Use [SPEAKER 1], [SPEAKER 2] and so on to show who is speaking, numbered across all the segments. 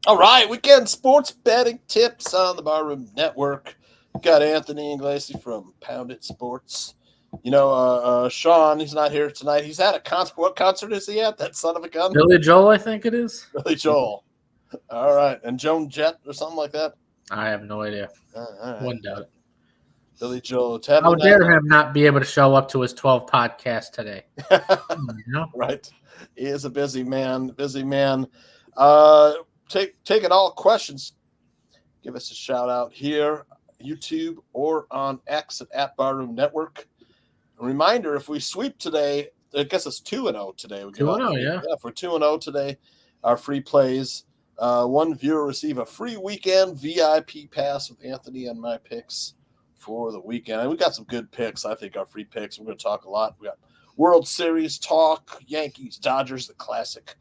[SPEAKER 1] All right, weekend sports betting tips on the Barroom Network. We've got Anthony Inglesi from Pound It Sports. Sean, he's not here tonight. He's at a concert. What concert is he at? That son of a gun?
[SPEAKER 2] Billy Joel, I think it is.
[SPEAKER 1] Billy Joel. All right. And Joan Jett or something like that?
[SPEAKER 2] I have no idea.
[SPEAKER 1] All right.
[SPEAKER 2] One doubt.
[SPEAKER 1] Billy Joel.
[SPEAKER 2] How dare him not be able to show up to his 12 podcast today?
[SPEAKER 1] Right. He is a busy man. Taking all questions. Give us a shout out here, YouTube, or on X at Barroom Network. A reminder, if we sweep today, I guess it's 2-0 today.
[SPEAKER 2] 2-0, yeah.
[SPEAKER 1] Yeah, if we're 2-0 today, our free plays. One viewer receive a free weekend VIP pass with Anthony and my picks for the weekend. And we got some good picks. I think our free picks. We're going to talk a lot. We got World Series talk, Yankees, Dodgers, the classic.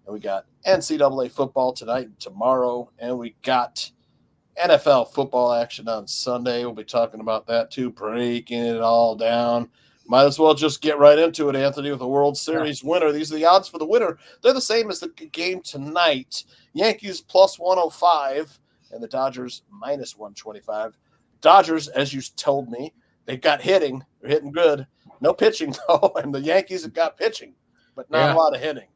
[SPEAKER 1] And we got NCAA football tonight and tomorrow. And we got NFL football action on Sunday. We'll be talking about that too, breaking it all down. Might as well just get right into it, Anthony, with the World Series winner. These are the odds for the winner. They're the same as the game tonight. Yankees plus 105 and the Dodgers minus 125. Dodgers, as you told me, they've got hitting. They're hitting good. No pitching, though. And the Yankees have got pitching, but not a lot of hitting.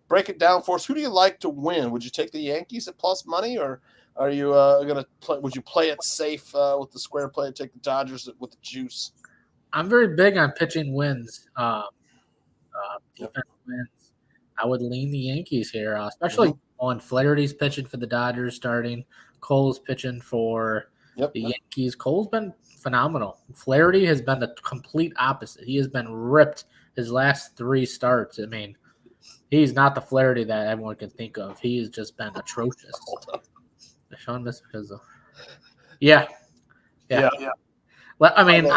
[SPEAKER 1] Break it down for us. Who do you like to win? Would you take the Yankees at plus money, or are you going to play? Would you play it safe with the square play and take the Dodgers with the juice?
[SPEAKER 2] I'm very big on pitching wins. Defense wins. I would lean the Yankees here, especially on Flaherty's pitching for the Dodgers starting. Cole's pitching for the Yankees. Cole's been phenomenal. Flaherty has been the complete opposite. He has been ripped his last 3 starts. I mean, he's not the Flaherty that everyone can think of. He has just been atrocious. Sean missed because of yeah. Well, I mean,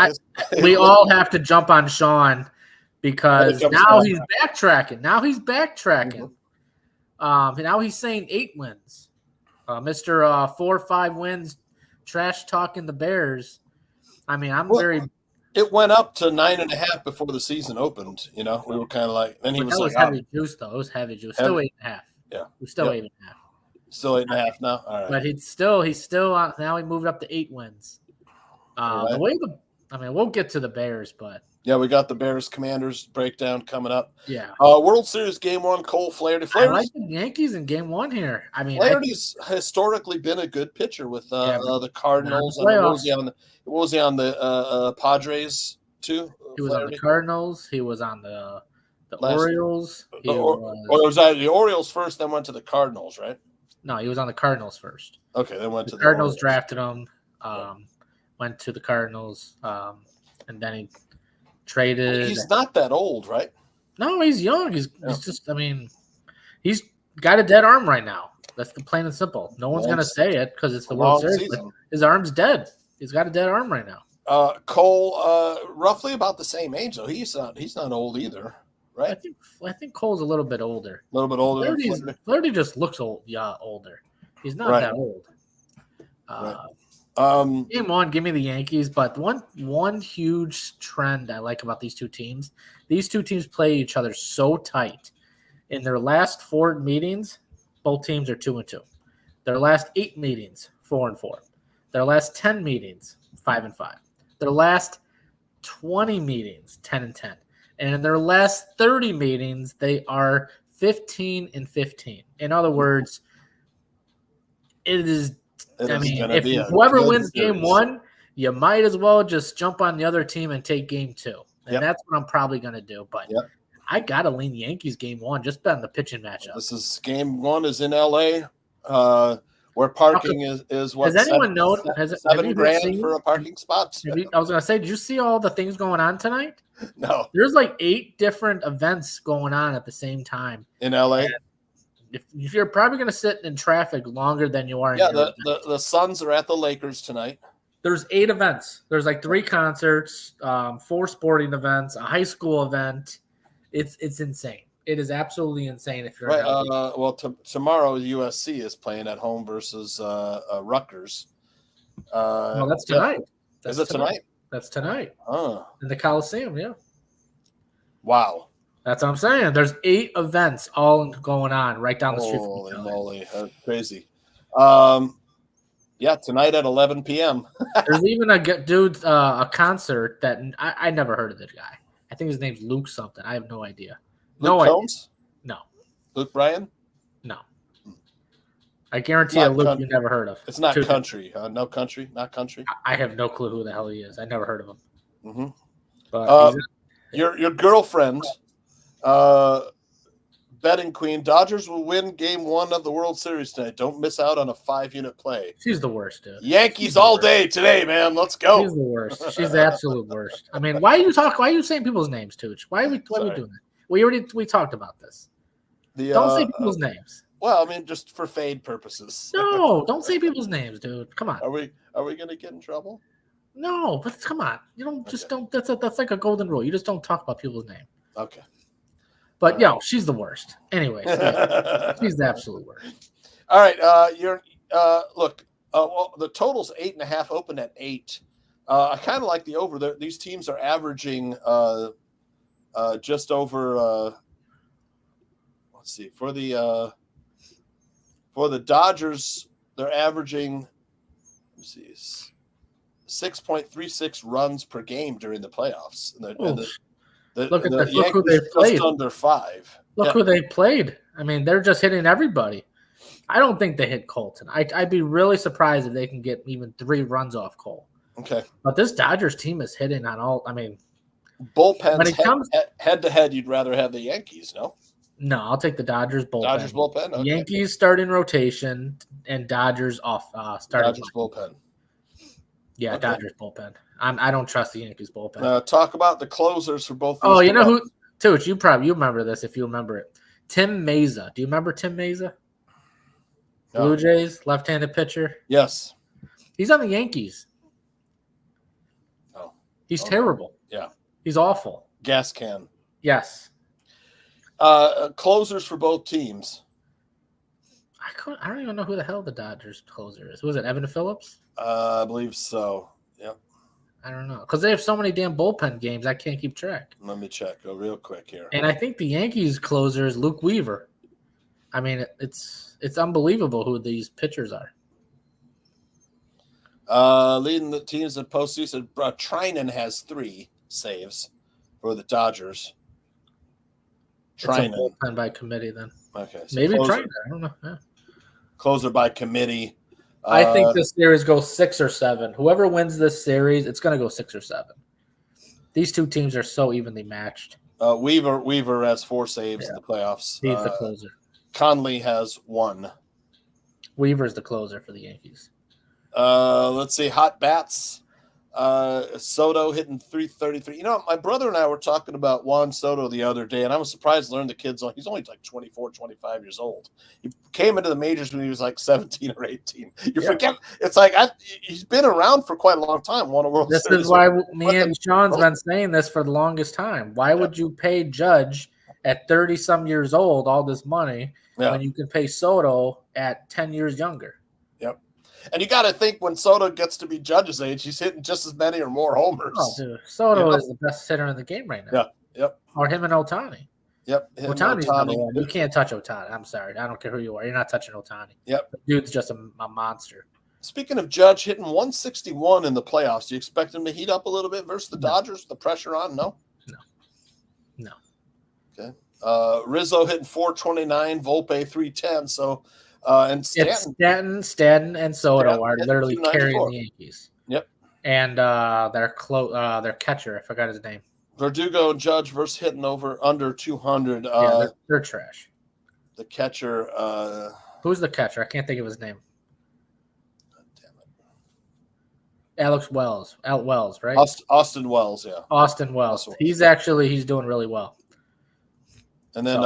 [SPEAKER 2] we all have to jump on Sean because now he's backtracking. Now he's saying 8 wins. Mr. 4 or 5 wins, trash talking the Bears. I mean,
[SPEAKER 1] It went up to 9.5 before the season opened. You know, we were kind of like. Then he was like,
[SPEAKER 2] heavy juice though. It was heavy juice. Still 8.5.
[SPEAKER 1] Yeah,
[SPEAKER 2] it was still 8.5.
[SPEAKER 1] Still 8.5 now. All right,
[SPEAKER 2] but he's still now he moved up to 8 wins. We'll get to the Bears, but
[SPEAKER 1] yeah, we got the Bears Commanders breakdown coming up.
[SPEAKER 2] Yeah,
[SPEAKER 1] World Series Game 1, Cole Flaherty.
[SPEAKER 2] I like the Yankees in Game 1 here. I mean,
[SPEAKER 1] Flaherty's historically been a good pitcher with the Cardinals. What was he on the Padres too?
[SPEAKER 2] He was on the Cardinals. He was on the Orioles.
[SPEAKER 1] Was the Orioles first, then went to the Cardinals, right?
[SPEAKER 2] No, he was on the Cardinals first.
[SPEAKER 1] Okay, then went to
[SPEAKER 2] the Cardinals. Drafted him. Went to the Cardinals, and then he traded.
[SPEAKER 1] He's not that old, right?
[SPEAKER 2] No, he's young. He's just. I mean, he's got a dead arm right now. That's the plain and simple. No one's gonna say it because it's the World Series. His arm's dead. He's got a dead arm right now.
[SPEAKER 1] Cole, roughly about the same age, though. He's not old either, right?
[SPEAKER 2] I think Cole's a little bit older.
[SPEAKER 1] A little bit older.
[SPEAKER 2] Flaherty just looks old. Yeah, older. He's not that old. Game 1, give me the Yankees. But one huge trend I like about these two teams play each other so tight. In their last 4 meetings, both teams are 2-2. Their last 8 meetings, 4-4. Their last 10 meetings, 5-5. Their last 20 meetings, 10-10. And in their last 30 meetings, they are 15-15. In other words, if whoever wins Game 1, you might as well just jump on the other team and take Game 2. And that's what I'm probably going to do. But I got to lean the Yankees Game 1, just bet on the pitching matchup.
[SPEAKER 1] Game 1 is in L.A. Where parking is what?
[SPEAKER 2] Has anyone known? Have you
[SPEAKER 1] $7,000
[SPEAKER 2] seen?
[SPEAKER 1] for a parking spot?
[SPEAKER 2] I was gonna say, did you see all the things going on tonight?
[SPEAKER 1] No.
[SPEAKER 2] There's like 8 different events going on at the same time
[SPEAKER 1] In LA.
[SPEAKER 2] If you're probably gonna sit in traffic longer than you are.
[SPEAKER 1] Yeah, the Suns are at the Lakers tonight.
[SPEAKER 2] There's 8 events. There's like 3 concerts, 4 sporting events, a high school event. It's insane. It is absolutely insane if you're
[SPEAKER 1] right. Tomorrow USC is playing at home versus Rutgers.
[SPEAKER 2] No, that's tonight.
[SPEAKER 1] Yeah. Is it tonight?
[SPEAKER 2] That's tonight.
[SPEAKER 1] Oh.
[SPEAKER 2] In the Coliseum, yeah.
[SPEAKER 1] Wow.
[SPEAKER 2] That's what I'm saying. There's 8 events all going on right down the street from
[SPEAKER 1] Holy
[SPEAKER 2] each other.
[SPEAKER 1] moly. That's crazy. Yeah, tonight at 11 p.m.
[SPEAKER 2] There's even a concert that I never heard of this guy. I think his name's Luke something. I have no idea.
[SPEAKER 1] Luke Combs?
[SPEAKER 2] No.
[SPEAKER 1] Luke Bryan?
[SPEAKER 2] No. I guarantee you, Luke, you never heard of.
[SPEAKER 1] It's not country. No country? Not country?
[SPEAKER 2] I have no clue who the hell he is. I never heard of him.
[SPEAKER 1] Mm-hmm.
[SPEAKER 2] But
[SPEAKER 1] your girlfriend, betting queen, Dodgers will win game 1 of the World Series tonight. Don't miss out on a 5-unit play.
[SPEAKER 2] She's the worst, dude.
[SPEAKER 1] Yankees all day today, man. Let's go.
[SPEAKER 2] She's the worst. She's the absolute worst. I mean, why are you saying people's names, Tooch? Why are we doing that? We talked about this. Don't say people's names.
[SPEAKER 1] Well, I mean, just for fade purposes.
[SPEAKER 2] No, don't say people's names, dude. Come on.
[SPEAKER 1] Are we gonna get in trouble?
[SPEAKER 2] No, but come on. You don't. That's like a golden rule. You just don't talk about people's name.
[SPEAKER 1] Okay.
[SPEAKER 2] But she's the worst. Anyways, she's the absolute worst.
[SPEAKER 1] All right. Look. Well, the total's 8.5. Open at 8. I kind of like the over. These teams are averaging just over. Let's see. For the Dodgers, they're averaging. Let's see. 6.36 runs per game during the playoffs.
[SPEAKER 2] Look who they played.
[SPEAKER 1] Just under 5.
[SPEAKER 2] Look who they played. I mean, they're just hitting everybody. I don't think they hit Colton. I'd be really surprised if they can get even 3 runs off Cole.
[SPEAKER 1] Okay.
[SPEAKER 2] But this Dodgers team is hitting on all. I mean,
[SPEAKER 1] bullpens. When it comes head to head, you'd rather have the Yankees, no?
[SPEAKER 2] No, I'll take the Dodgers bullpen.
[SPEAKER 1] Dodgers bullpen. Okay.
[SPEAKER 2] Yankees starting rotation and Dodgers off starting.
[SPEAKER 1] Dodgers bullpen.
[SPEAKER 2] Yeah, okay. Dodgers bullpen. I don't trust the Yankees bullpen.
[SPEAKER 1] Talk about the closers for both.
[SPEAKER 2] Oh, you know who? Tooch, you remember this if you remember it. Tim Meza. Do you remember Tim Meza? No. Blue Jays, left-handed pitcher.
[SPEAKER 1] Yes.
[SPEAKER 2] He's on the Yankees.
[SPEAKER 1] Oh.
[SPEAKER 2] He's terrible.
[SPEAKER 1] Yeah.
[SPEAKER 2] He's awful.
[SPEAKER 1] Gas can.
[SPEAKER 2] Yes.
[SPEAKER 1] Closers for both teams.
[SPEAKER 2] I don't even know who the hell the Dodgers closer is. Was it Evan Phillips?
[SPEAKER 1] I believe so. Yep.
[SPEAKER 2] I don't know because they have so many damn bullpen games. I can't keep track.
[SPEAKER 1] Let me check. Go real quick here.
[SPEAKER 2] And I think the Yankees closer is Luke Weaver. I mean, it's unbelievable who these pitchers are.
[SPEAKER 1] Leading the teams in postseason, Trinan has 3 saves for the Dodgers.
[SPEAKER 2] Trinan. It's a bullpen by committee then.
[SPEAKER 1] Okay. So
[SPEAKER 2] maybe Trinan. I don't know. Yeah.
[SPEAKER 1] Closer by committee.
[SPEAKER 2] I think this series goes 6 or 7. Whoever wins this series, it's going to go 6 or 7. These two teams are so evenly matched.
[SPEAKER 1] Weaver has 4 saves in the playoffs.
[SPEAKER 2] He's the closer.
[SPEAKER 1] Conley has 1.
[SPEAKER 2] Weaver's the closer for the Yankees.
[SPEAKER 1] Let's see. Hot bats. Soto hitting 333. You know, my brother and I were talking about Juan Soto the other day, and I was surprised to learn he's only like 24, 25 years old. He came into the majors when he was like 17 or 18. Forget it's like he's been around for quite a long time. Won a World Series.
[SPEAKER 2] This is why me and Sean's been saying this for the longest time. Why would you pay Judge at 30-some years old all this money when you can pay Soto at 10 years younger?
[SPEAKER 1] Yep. And you got to think when Soto gets to be Judge's age, he's hitting just as many or more homers.
[SPEAKER 2] Oh, dude. Soto is the best hitter in the game right now.
[SPEAKER 1] Yeah. Yep.
[SPEAKER 2] Or him and Ohtani.
[SPEAKER 1] Yep.
[SPEAKER 2] Ohtani's number 1. You can't touch Ohtani. I'm sorry. I don't care who you are. You're not touching Ohtani.
[SPEAKER 1] Yep.
[SPEAKER 2] The dude's just a monster.
[SPEAKER 1] Speaking of Judge hitting 161 in the playoffs, do you expect him to heat up a little bit versus the Dodgers? The pressure on? No. Okay. Rizzo hitting 429, Volpe 310. So. And
[SPEAKER 2] Stanton and Soto are literally carrying the Yankees.
[SPEAKER 1] Yep.
[SPEAKER 2] And their catcher, I forgot his name.
[SPEAKER 1] Verdugo and Judge versus hitting under 200.
[SPEAKER 2] They're trash.
[SPEAKER 1] The catcher.
[SPEAKER 2] Who's the catcher? I can't think of his name. Alex Wells, right?
[SPEAKER 1] Austin Wells, yeah.
[SPEAKER 2] Austin Wells. He's doing really well.
[SPEAKER 1] And then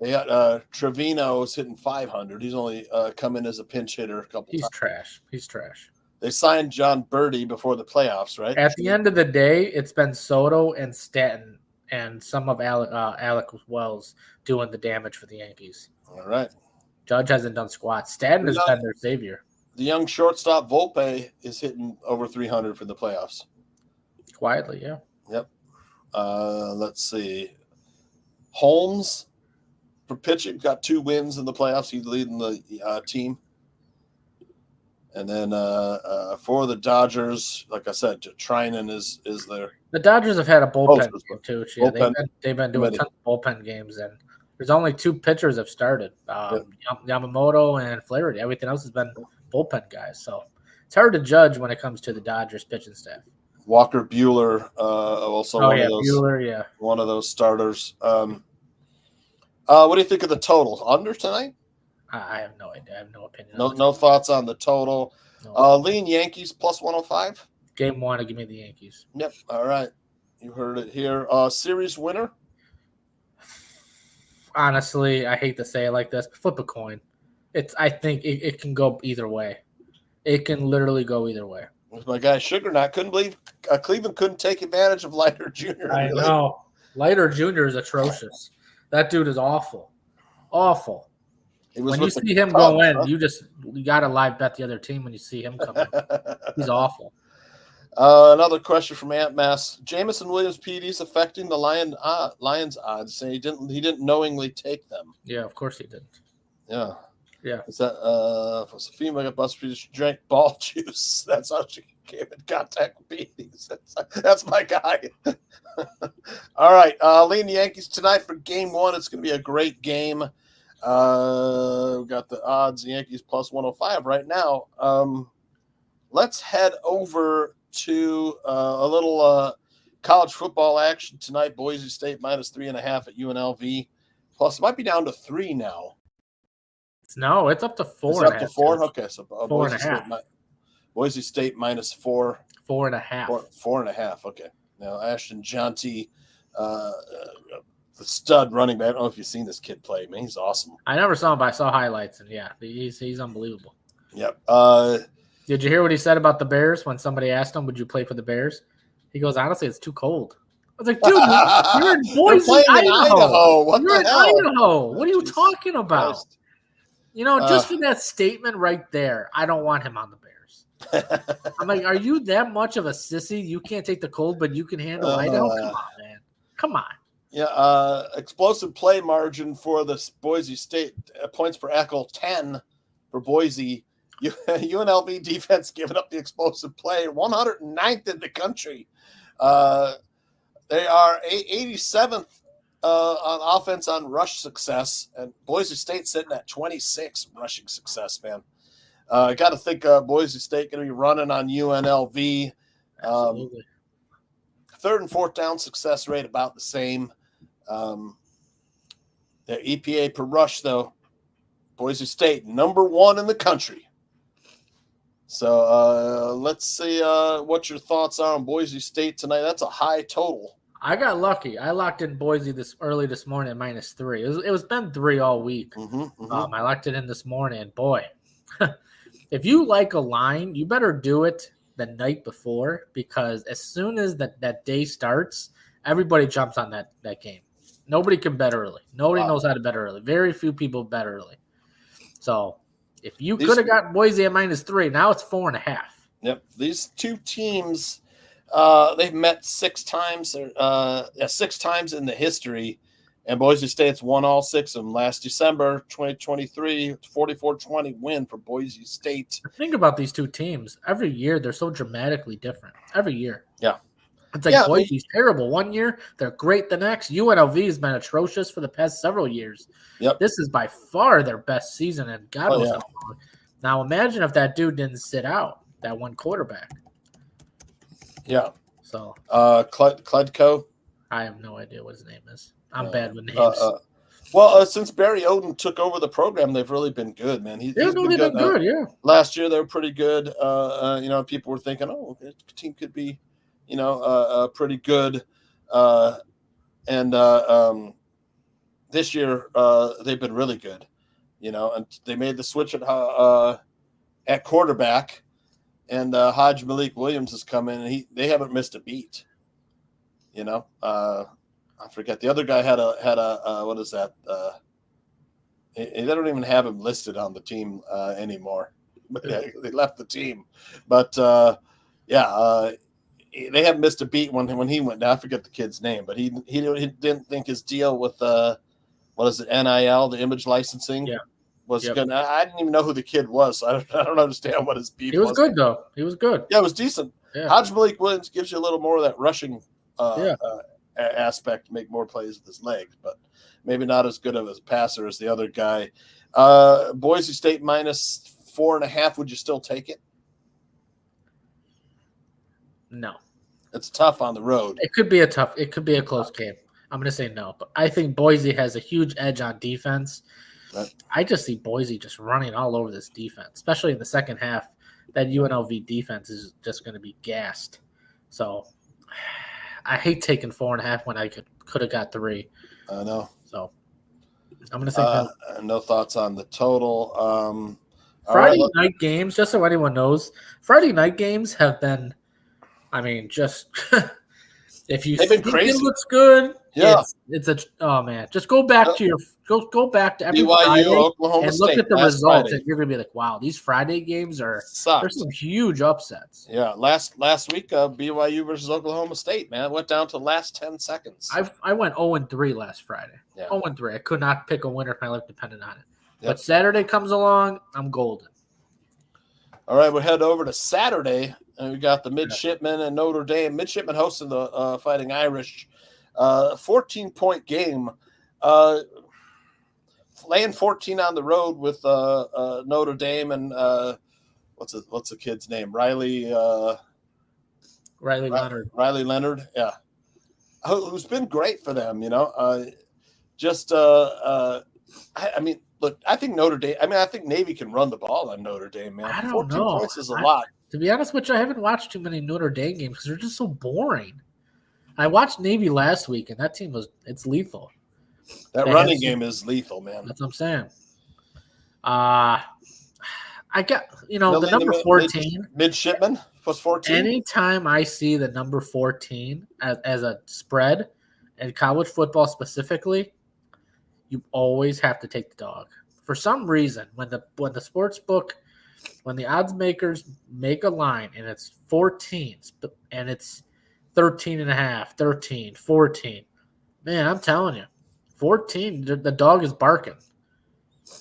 [SPEAKER 1] they got Trevino's hitting 500. He's only come in as a pinch hitter a couple times.
[SPEAKER 2] He's trash.
[SPEAKER 1] They signed John Birdie before the playoffs, right?
[SPEAKER 2] At the end of the day, it's been Soto and Stanton and some of Alex Wells doing the damage for the Yankees.
[SPEAKER 1] All right.
[SPEAKER 2] Judge hasn't done squat. Stanton has been their savior.
[SPEAKER 1] The young shortstop Volpe is hitting over 300 for the playoffs.
[SPEAKER 2] Quietly, yeah.
[SPEAKER 1] Yep. Let's see. Holmes for pitching got 2 wins in the playoffs. He's leading the team. And then for the Dodgers, like I said, Trinan is there.
[SPEAKER 2] The Dodgers have had a bullpen game too. Yeah, they've been doing tons of bullpen games, and there's only 2 pitchers have started. Yamamoto and Flaherty. Everything else has been bullpen guys. So it's hard to judge when it comes to the Dodgers pitching staff.
[SPEAKER 1] Walker Buehler, also
[SPEAKER 2] Buehler,
[SPEAKER 1] one of those starters. What do you think of the total? Under tonight?
[SPEAKER 2] I have no idea. I have no opinion.
[SPEAKER 1] No thoughts on the total. No. Lean Yankees plus 105.
[SPEAKER 2] Game 1, give me the Yankees.
[SPEAKER 1] Yep. All right. You heard it here. Series winner?
[SPEAKER 2] Honestly, I hate to say it like this, but flip a coin. I think it can go either way. It can literally go either way.
[SPEAKER 1] With my guy Sugarknot, couldn't believe Cleveland couldn't take advantage of Leiter Jr.
[SPEAKER 2] I know. Leiter Jr. is atrocious. That dude is awful. Awful. When you see him go in, you got to live bet the other team when you see him come in. He's awful.
[SPEAKER 1] Another question from Ant Mass. Jameson Williams PDs affecting the Lions odds, saying he didn't knowingly take them.
[SPEAKER 2] Yeah, of course he didn't.
[SPEAKER 1] Yeah.
[SPEAKER 2] Yeah.
[SPEAKER 1] Is that if a female got busted, she drank ball juice. That's how she came in contact with PDs. That's my guy. All right. Lean the Yankees tonight for game 1. It's going to be a great game. We've got the odds, Yankees plus 105 right now. Let's head over to a little college football action tonight. Boise State minus 3.5 at UNLV. Plus, it might be down to 3 now.
[SPEAKER 2] No, it's up to 4.
[SPEAKER 1] It's up to 4? Okay, so
[SPEAKER 2] 4.5.
[SPEAKER 1] Boise State minus 4.
[SPEAKER 2] 4.5.
[SPEAKER 1] 4.5. Okay. Now, Ashton Jonty, the stud running back. I don't know if you've seen this kid play. Man, he's awesome.
[SPEAKER 2] I never saw him, but I saw highlights, and yeah, he's unbelievable.
[SPEAKER 1] Yep.
[SPEAKER 2] Did you hear what he said about the Bears when somebody asked him, would you play for the Bears? He goes, honestly, it's too cold. I was like, dude, you're in Boise, Idaho. You're in Idaho. What are you talking about? Christ. You know, just for that statement right there, I don't want him on the Bears. I'm like, are you that much of a sissy? You can't take the cold, but you can handle Idaho? Come on, man. Come on.
[SPEAKER 1] Yeah, explosive play margin for the Boise State points per echo 10 for Boise. UNLV defense giving up the explosive play, 109th in the country. They are 87th on offense on rush success, and Boise State sitting at 26 rushing success. Man, I got to think Boise State going to be running on UNLV.
[SPEAKER 2] Absolutely.
[SPEAKER 1] 3rd and 4th down success rate about the same. Their EPA per rush, though, Boise State number 1 in the country. So let's see what your thoughts are on Boise State tonight. That's a high total.
[SPEAKER 2] I got lucky. I locked in Boise this morning at minus 3. It was been 3 all week. I locked it in this morning. Boy, if you like a line, you better do it the night before, because as soon as that day starts, everybody jumps on that game. Nobody can bet early. Nobody knows how to bet early. Very few people bet early. So if you could have got Boise at minus 3, now it's 4.5.
[SPEAKER 1] Yep. These two teams, they've met 6 times. 6 times in the history, and Boise State's won all 6 of them. Last December, 2023, 44-20 win for Boise State.
[SPEAKER 2] Think about these two teams. Every year, they're so dramatically different. Every year.
[SPEAKER 1] Yeah.
[SPEAKER 2] It's like Boise's terrible one year. They're great the next. UNLV has been atrocious for the past several years.
[SPEAKER 1] Yep.
[SPEAKER 2] This is by far their best season, and God knows how long. Now imagine if that dude didn't sit out, that one quarterback.
[SPEAKER 1] Yeah.
[SPEAKER 2] So
[SPEAKER 1] Cledco.
[SPEAKER 2] I have no idea what his name is. I'm bad with names.
[SPEAKER 1] Well, since Barry Odin took over the program, they've really been good, man. He's
[SPEAKER 2] they've
[SPEAKER 1] been good.
[SPEAKER 2] been good. Yeah.
[SPEAKER 1] Last year they were pretty good. People were thinking, oh, the team could be, pretty good. And this year they've been really good. And they made the switch at quarterback, and Hodge Malik Williams has come in, and they haven't missed a beat. I forget, the other guy had a what is that? They don't even have him listed on the team anymore. But they left the team. But they haven't missed a beat when he went down. I forget the kid's name, but he didn't think his deal with what is it, NIL, the image licensing, was good. I didn't even know who the kid was. So I don't understand what his beef was.
[SPEAKER 2] He was good though. He was good.
[SPEAKER 1] Yeah, it was decent.
[SPEAKER 2] Yeah.
[SPEAKER 1] Hodge Malik Williams gives you a little more of that rushing aspect to make more plays with his legs, but maybe not as good of a passer as the other guy. Boise State minus 4.5. Would you still take it?
[SPEAKER 2] No.
[SPEAKER 1] It's tough on the road.
[SPEAKER 2] It could be a close game. I'm going to say no, but I think Boise has a huge edge on defense.
[SPEAKER 1] Right.
[SPEAKER 2] I just see Boise just running all over this defense, especially in the second half. That UNLV defense is just going to be gassed. So I hate taking 4.5 when I could have got 3.
[SPEAKER 1] I know.
[SPEAKER 2] So I'm going to say no.
[SPEAKER 1] No thoughts on the total.
[SPEAKER 2] Friday night games, just so anyone knows, Friday night games have been, just if you think
[SPEAKER 1] crazy.
[SPEAKER 2] It looks good,
[SPEAKER 1] yeah,
[SPEAKER 2] just go back to every
[SPEAKER 1] BYU,
[SPEAKER 2] Friday
[SPEAKER 1] Oklahoma
[SPEAKER 2] and
[SPEAKER 1] State,
[SPEAKER 2] look at the results,
[SPEAKER 1] Friday.
[SPEAKER 2] And you're gonna be like, wow, these Friday games there's some huge upsets.
[SPEAKER 1] Yeah, last week, BYU versus Oklahoma State, man, it went down to the last 10 seconds.
[SPEAKER 2] I went 0-3 last Friday.
[SPEAKER 1] Yeah.
[SPEAKER 2] 0-3. I could not pick a winner if my life depended on it.
[SPEAKER 1] Yep.
[SPEAKER 2] But Saturday comes along, I'm golden.
[SPEAKER 1] All right, we'll head over to Saturday, and we got the Midshipmen and Notre Dame. Midshipmen hosting the Fighting Irish. 14-point game. Laying 14 on the road with Notre Dame and what's the kid's name? Riley
[SPEAKER 2] Leonard.
[SPEAKER 1] Riley Leonard, yeah. Who's been great for them, Look, I think Notre Dame. I think Navy can run the ball on Notre Dame, man.
[SPEAKER 2] I don't
[SPEAKER 1] 14
[SPEAKER 2] know.
[SPEAKER 1] points is a lot.
[SPEAKER 2] To be honest with you, I haven't watched too many Notre Dame games because they're just so boring. I watched Navy last week, and that team it's lethal.
[SPEAKER 1] That running game is lethal, man.
[SPEAKER 2] That's what I'm saying. I got the number 14
[SPEAKER 1] midshipman plus 14.
[SPEAKER 2] Anytime I see the number 14 as a spread in college football specifically, you always have to take the dog. For some reason, when the sports book, when the odds makers make a line and it's 14 and it's 13.5, 13, 14, man, I'm telling you, 14, the dog is barking.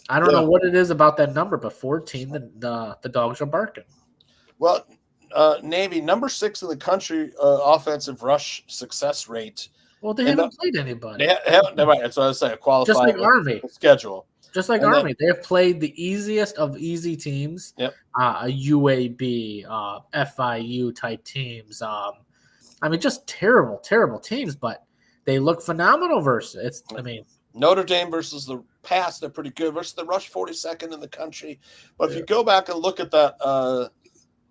[SPEAKER 2] I don't know what it is about that number, but 14, the dogs are barking.
[SPEAKER 1] Well, Navy, number 6 in the country offensive rush success rate.
[SPEAKER 2] Well, they haven't played anybody.
[SPEAKER 1] They haven't. Right, that's what I was saying. Qualified
[SPEAKER 2] just like Army
[SPEAKER 1] schedule.
[SPEAKER 2] Just like Army, they have played the easiest of easy teams.
[SPEAKER 1] Yep.
[SPEAKER 2] A UAB, FIU type teams. Just terrible teams, but they look phenomenal versus it.
[SPEAKER 1] Notre Dame versus the pass, they're pretty good. Versus the rush, 42nd in the country. But if you go back and look at that,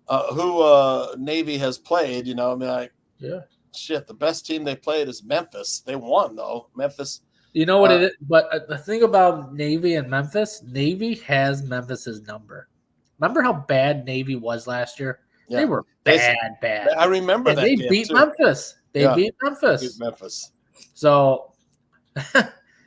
[SPEAKER 1] who Navy has played, shit, the best team they played is Memphis. They won, though. Memphis.
[SPEAKER 2] You know what it is? But the thing about Navy and Memphis, Navy has Memphis's number. Remember how bad Navy was last year? Yeah. They were bad.
[SPEAKER 1] I remember that.
[SPEAKER 2] They beat Memphis. They beat
[SPEAKER 1] Memphis.
[SPEAKER 2] So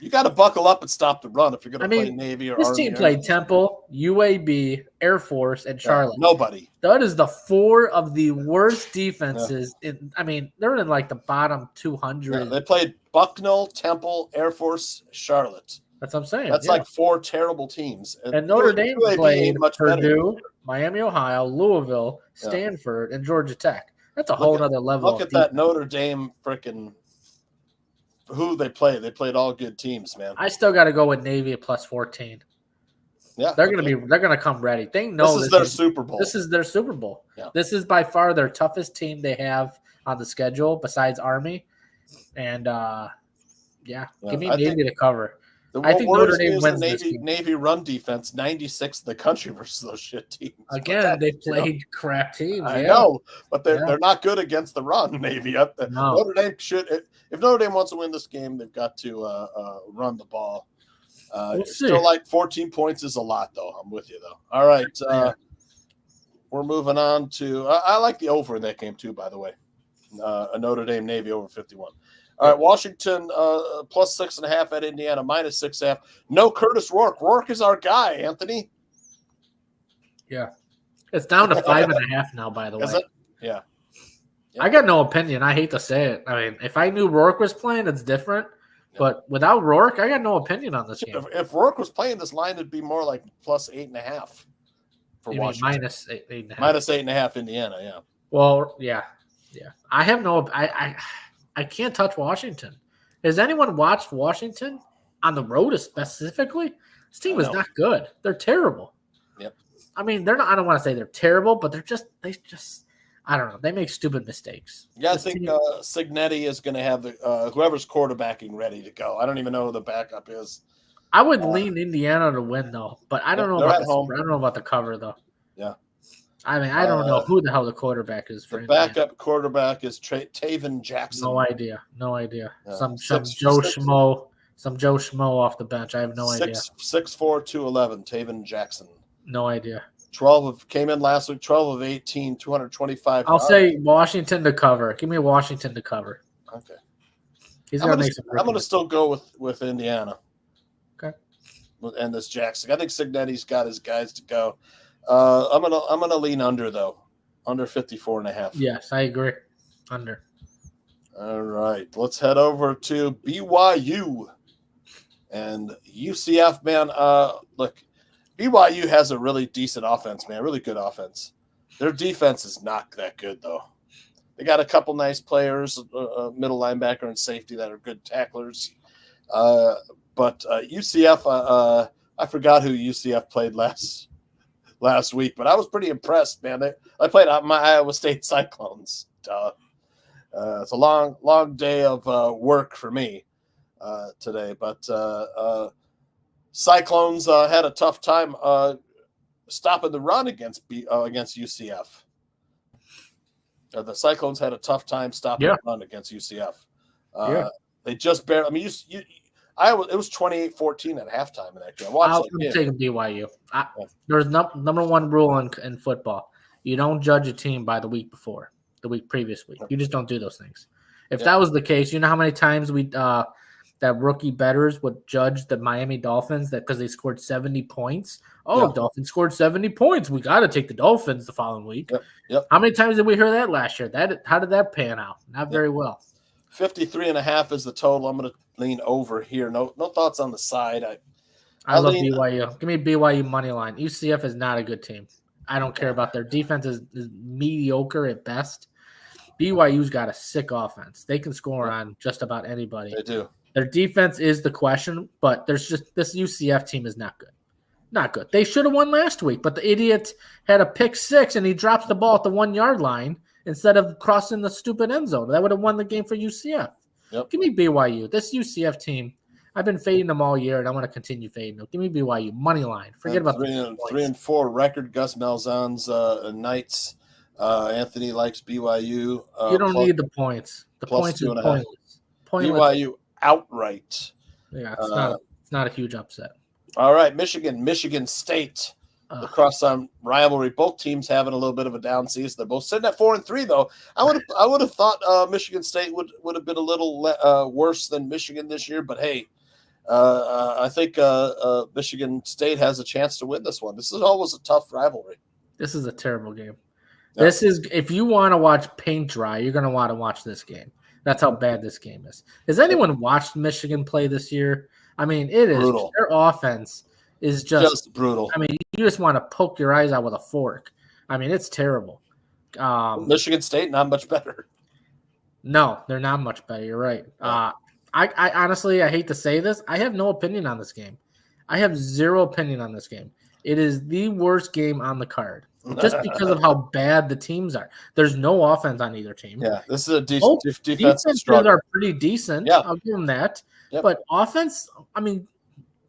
[SPEAKER 1] you got to buckle up and stop the run if you're going to play Navy or
[SPEAKER 2] this
[SPEAKER 1] Army.
[SPEAKER 2] This team played Temple, UAB, Air Force, and Charlotte.
[SPEAKER 1] Nobody.
[SPEAKER 2] That is the 4 of the worst defenses. They're in like the bottom 200.
[SPEAKER 1] Yeah, they played Bucknell, Temple, Air Force, Charlotte.
[SPEAKER 2] That's what I'm saying.
[SPEAKER 1] That's like 4 terrible teams.
[SPEAKER 2] And Notre Dame played Purdue,
[SPEAKER 1] better.
[SPEAKER 2] Miami, Ohio, Louisville, Stanford, and Georgia Tech. That's a whole other level.
[SPEAKER 1] Look at that Notre Dame freaking who they play. They played all good teams, man.
[SPEAKER 2] I still got to go with Navy at plus 14.
[SPEAKER 1] Yeah,
[SPEAKER 2] they're gonna come ready. They know
[SPEAKER 1] this is their Super Bowl.
[SPEAKER 2] This is their Super Bowl.
[SPEAKER 1] Yeah.
[SPEAKER 2] This is by far their toughest team they have on the schedule besides Army. And give me Navy to cover. I think Notre Dame wins this game.
[SPEAKER 1] Navy run defense, 96th in the country versus those shit teams.
[SPEAKER 2] Again, they played crap teams.
[SPEAKER 1] I know, but they're not good against the run, Navy. No. Notre Dame if Notre Dame wants to win this game, they've got to run the ball. Still like 14 points is a lot, though. I'm with you, though. All right. We're moving on to I like the over in that game, too, by the way. A Notre Dame Navy over 51. All right, Washington plus 6.5 at Indiana, minus 6.5. No Curtis Rourke. Rourke is our guy, Anthony.
[SPEAKER 2] Yeah. It's down to 5.5 now, by the way.
[SPEAKER 1] Is it? Yeah.
[SPEAKER 2] I got no opinion. I hate to say it. I mean, if I knew Rourke was playing, it's different. Yeah. But without Rourke, I got no opinion on this game.
[SPEAKER 1] If Rourke was playing, this line would be more like plus 8.5 for Washington.
[SPEAKER 2] Minus 8.5.
[SPEAKER 1] Minus 8.5 Indiana, yeah.
[SPEAKER 2] Well, yeah. I have no I can't touch Washington. Has anyone watched Washington on the road specifically? This team is not good. They're terrible.
[SPEAKER 1] Yep.
[SPEAKER 2] I mean, they're not. I don't want to say they're terrible, but they just. I don't know. They make stupid mistakes.
[SPEAKER 1] Yeah, I think Cignetti is going to have whoever's quarterbacking ready to go. I don't even know who the backup is.
[SPEAKER 2] I would lean Indiana to win though, but I don't know about I don't know about the cover though.
[SPEAKER 1] Yeah.
[SPEAKER 2] I mean, I don't know who the hell the quarterback is for
[SPEAKER 1] Indiana. Backup quarterback is Taven Jackson.
[SPEAKER 2] No idea. Yeah. Some Joe Schmo off the bench. I have no idea.
[SPEAKER 1] 6'4", 211, Taven Jackson.
[SPEAKER 2] No idea.
[SPEAKER 1] Came in last week, 12 of 18, 225.
[SPEAKER 2] I'll say Washington to cover. Give me Washington to cover.
[SPEAKER 1] Okay.
[SPEAKER 2] I'm
[SPEAKER 1] going to still go with Indiana.
[SPEAKER 2] Okay.
[SPEAKER 1] And this Jackson. I think Cignetti's got his guys to go. I'm gonna lean under though, under 54.5.
[SPEAKER 2] Yes, I agree. Under.
[SPEAKER 1] All right, let's head over to BYU and UCF. Man, look, BYU has a really decent offense, man. Really good offense. Their defense is not that good though. They got a couple nice players, middle linebacker and safety that are good tacklers. But UCF, I forgot who UCF played last week, but I was pretty impressed, man. I played my Iowa State Cyclones. It's a long day of work for me today, but Cyclones had a tough time stopping the run against UCF. The Cyclones had a tough time stopping the run against UCF. They just barely. I mean, it was 28-14 at halftime in that game.
[SPEAKER 2] I'm taking BYU. There's number one rule in football. You don't judge a team by the previous week. You just don't do those things. If that was the case, you know how many times that rookie bettors would judge the Miami Dolphins because they scored 70 points. Dolphins scored 70 points. We got to take the Dolphins the following week.
[SPEAKER 1] Yep.
[SPEAKER 2] How many times did we hear that last year? How did that pan out? Not very well.
[SPEAKER 1] 53.5 is the total. I'm going to lean over here. No thoughts on the side.
[SPEAKER 2] I love BYU. Give me BYU money line. UCF is not a good team. I don't care about their defense is mediocre at best. BYU's got a sick offense. They can score on just about anybody.
[SPEAKER 1] They do.
[SPEAKER 2] Their defense is the question, but there's just this UCF team is not good. Not good. They should have won last week, but the idiot had a pick six and he drops the ball at the 1 yard line instead of crossing the stupid end zone. That would have won the game for UCF.
[SPEAKER 1] Yep.
[SPEAKER 2] Give me BYU. This UCF team, I've been fading them all year, and I'm going to continue fading them. Give me BYU. Money line. Forget about
[SPEAKER 1] 3-4 record. Gus Malzahn's Knights. Anthony likes BYU.
[SPEAKER 2] You don't need the points. The points are pointless.
[SPEAKER 1] BYU outright.
[SPEAKER 2] Yeah, it's not a huge upset.
[SPEAKER 1] All right, Michigan State. The cross-arm rivalry. Both teams having a little bit of a down season. They're both sitting at 4-3, though. I would have thought Michigan State would have been a little worse than Michigan this year. But hey, I think Michigan State has a chance to win this one. This is always a tough rivalry.
[SPEAKER 2] This is a terrible game. Yeah. This is if you want to watch paint dry, you're going to want to watch this game. That's how bad this game is. Has anyone watched Michigan play this year? I mean, it is brutal. Their offense is just
[SPEAKER 1] brutal.
[SPEAKER 2] I mean, you just want to poke your eyes out with a fork. I mean, it's terrible.
[SPEAKER 1] Michigan State, not much better.
[SPEAKER 2] No, they're not much better. You're right. Yeah. I honestly, I hate to say this. I have no opinion on this game. I have zero opinion on this game. It is the worst game on the card just because of how bad the teams are. There's no offense on either team.
[SPEAKER 1] Yeah, this is a defensive struggle.
[SPEAKER 2] Are pretty decent.
[SPEAKER 1] Yeah.
[SPEAKER 2] I'll give them that.
[SPEAKER 1] Yep.
[SPEAKER 2] But offense, I mean,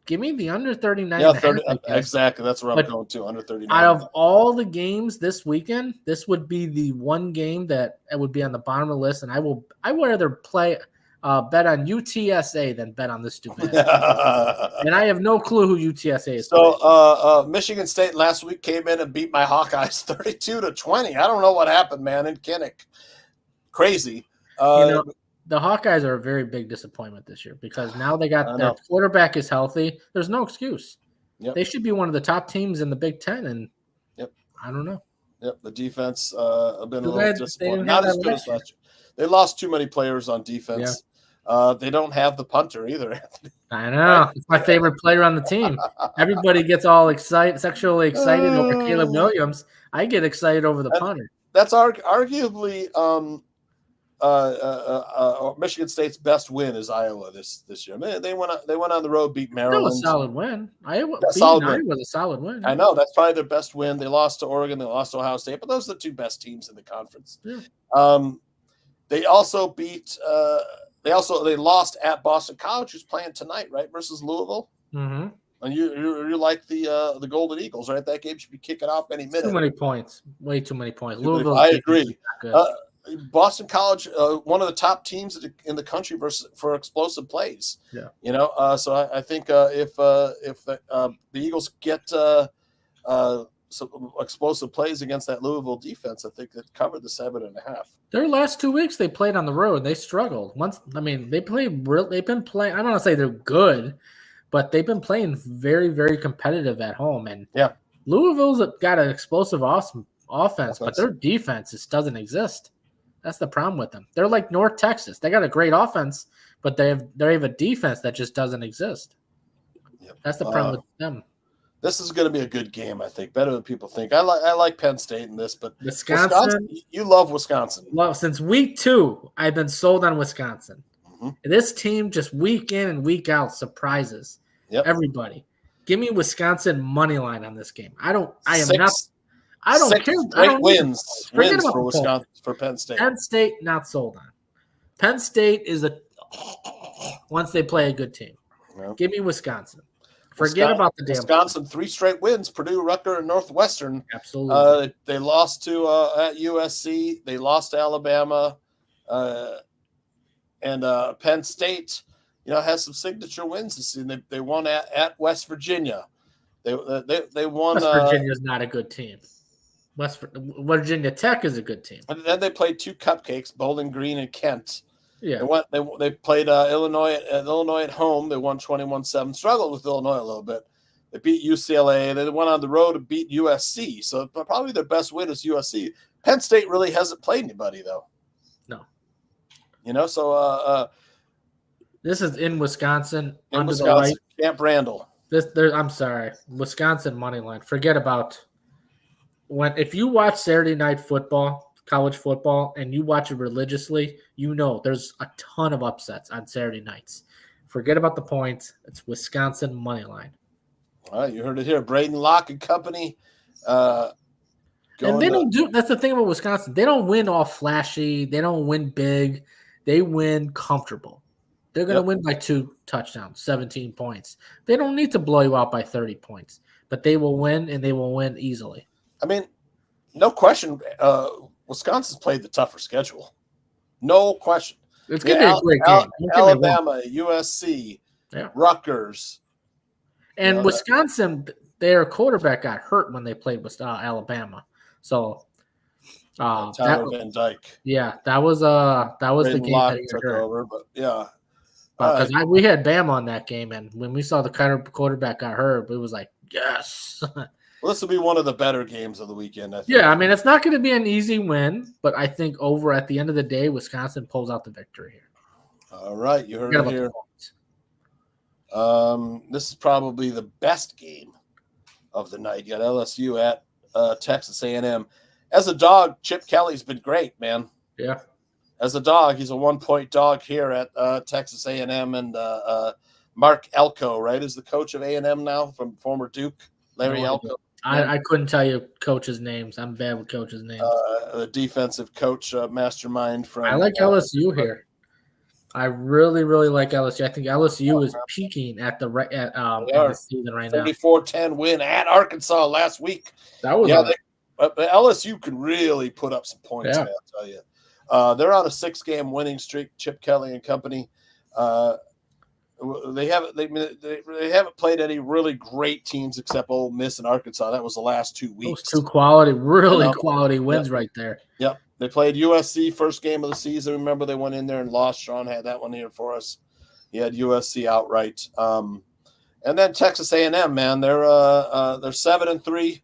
[SPEAKER 2] give me the under 39.
[SPEAKER 1] Yeah,
[SPEAKER 2] and a half,
[SPEAKER 1] 30,
[SPEAKER 2] I guess.
[SPEAKER 1] exactly. That's where
[SPEAKER 2] But
[SPEAKER 1] I'm going to, under 39.
[SPEAKER 2] Out of all the games this weekend, this would be the one game that it would be on the bottom of the list, and I would rather bet on UTSA than bet on this stupid. And I have no clue who UTSA is.
[SPEAKER 1] So Michigan State last week came in and beat my Hawkeyes 32-20. I don't know what happened, man, in Kinnick. Crazy.
[SPEAKER 2] The Hawkeyes are a very big disappointment this year because now they got their quarterback is healthy. There's no excuse. Yep. They should be one of the top teams in the Big Ten, and I don't know.
[SPEAKER 1] Yep, the defense have been a little disappointing.
[SPEAKER 2] Not
[SPEAKER 1] as good as last year. They lost too many players on defense. Yeah. They don't have the punter either.
[SPEAKER 2] I know. Right? It's my favorite player on the team. Everybody gets all sexually excited over Caleb Williams. I get excited over the punter.
[SPEAKER 1] That's arguably Michigan State's best win is Iowa this year. They went on the road, beat Maryland.
[SPEAKER 2] That was a solid win. Iowa was a solid win.
[SPEAKER 1] I know that's probably their best win. They lost to Oregon, they lost to Ohio State, but those are the two best teams in the conference. Yeah. They also beat. They lost at Boston College, who's playing tonight, right, versus Louisville.
[SPEAKER 2] Mm-hmm.
[SPEAKER 1] And you like the Golden Eagles, right? That game should be kicking off any minute.
[SPEAKER 2] Too many points. Way too many points. Louisville.
[SPEAKER 1] I agree. Boston College, one of the top teams in the country for explosive plays. Yeah. So I think if the Eagles get some explosive plays against that Louisville defense, I think that covered the 7.5.
[SPEAKER 2] Their last 2 weeks they played on the road. They struggled. They've been playing. I don't want to say they're good, but they've been playing very, very competitive at home. And Louisville's got an explosive offense, but their defense just doesn't exist. That's the problem with them. They're like North Texas. They got a great offense, but they have a defense that just doesn't exist. Yep. That's the problem with them.
[SPEAKER 1] This is going to be a good game, I think. Better than people think. I like Penn State in this, but
[SPEAKER 2] Wisconsin,
[SPEAKER 1] you love Wisconsin.
[SPEAKER 2] Well, since week 2, I've been sold on Wisconsin. Mm-hmm. This team just week in and week out surprises everybody. Give me Wisconsin money line on this game. I don't care.
[SPEAKER 1] Great wins for Wisconsin, for Penn State.
[SPEAKER 2] Penn State not sold on. Penn State is once they play a good team. Yep. Give me Wisconsin. Forget about the damn
[SPEAKER 1] Wisconsin. 3 straight wins: Purdue, Rutgers, and Northwestern.
[SPEAKER 2] Absolutely.
[SPEAKER 1] They lost to at USC. They lost to Alabama, and Penn State. Has some signature wins this season. They won at West Virginia. They won.
[SPEAKER 2] West Virginia's not a good team. Virginia Tech is a good team.
[SPEAKER 1] And then they played 2 cupcakes: Bowling Green and Kent.
[SPEAKER 2] Yeah,
[SPEAKER 1] they played Illinois at home. They won 21-7. Struggled with Illinois a little bit. They beat UCLA. They went on the road to beat USC. So probably their best win is USC. Penn State really hasn't played anybody though.
[SPEAKER 2] No.
[SPEAKER 1] So
[SPEAKER 2] this is in Wisconsin.
[SPEAKER 1] The light. Camp Randall.
[SPEAKER 2] I'm sorry, Wisconsin money line. Forget about if you watch Saturday Night Football. College football, and you watch it religiously, there's a ton of upsets on Saturday nights. Forget about the points. It's Wisconsin money line.
[SPEAKER 1] All right, you heard it here. Braden Locke and company.
[SPEAKER 2] And they don't do. That's the thing about Wisconsin. They don't win all flashy. They don't win big. They win comfortable. They're going to win by 2 touchdowns, 17 points. They don't need to blow you out by 30 points, but they will win, and they will win easily.
[SPEAKER 1] I mean, no question. Wisconsin's played the tougher schedule. No question.
[SPEAKER 2] It's going to be a great game.
[SPEAKER 1] Alabama, USC, Rutgers.
[SPEAKER 2] And Wisconsin, their quarterback got hurt when they played with Alabama. So
[SPEAKER 1] Tyler Van Dyke.
[SPEAKER 2] Yeah, that was the game that he
[SPEAKER 1] took over, but
[SPEAKER 2] because we had Bama on that game, and when we saw the quarterback got hurt, it was like, yes.
[SPEAKER 1] Well, this will be one of the better games of the weekend, I think.
[SPEAKER 2] Yeah, I mean, it's not going to be an easy win, but I think at the end of the day, Wisconsin pulls out the victory here.
[SPEAKER 1] All right, you heard it here. This is probably the best game of the night. You got LSU at Texas A&M. As a dog, Chip Kelly's been great, man.
[SPEAKER 2] Yeah.
[SPEAKER 1] As a dog, he's a 1-point dog here at Texas A&M, and Mark Elko, right, is the coach of A&M now from former Duke. Larry Elko.
[SPEAKER 2] I couldn't tell you coaches' names. I'm bad with coaches' names.
[SPEAKER 1] The defensive coach mastermind from.
[SPEAKER 2] I like LSU here. I really, really like LSU. I think LSU is peaking at the end of the season right now.
[SPEAKER 1] 34-10 win at Arkansas last week.
[SPEAKER 2] That was
[SPEAKER 1] but LSU can really put up some points,
[SPEAKER 2] Yeah.
[SPEAKER 1] man, I'll tell you. They're on a 6-game winning streak, Chip Kelly and company. They haven't played any really great teams except Ole Miss and Arkansas. That was the last 2 weeks.
[SPEAKER 2] Those two quality wins right there.
[SPEAKER 1] Yep. They played USC first game of the season. Remember, they went in there and lost. Sean had that one here for us. He had USC outright. And then Texas A&M, man, they're 7-3.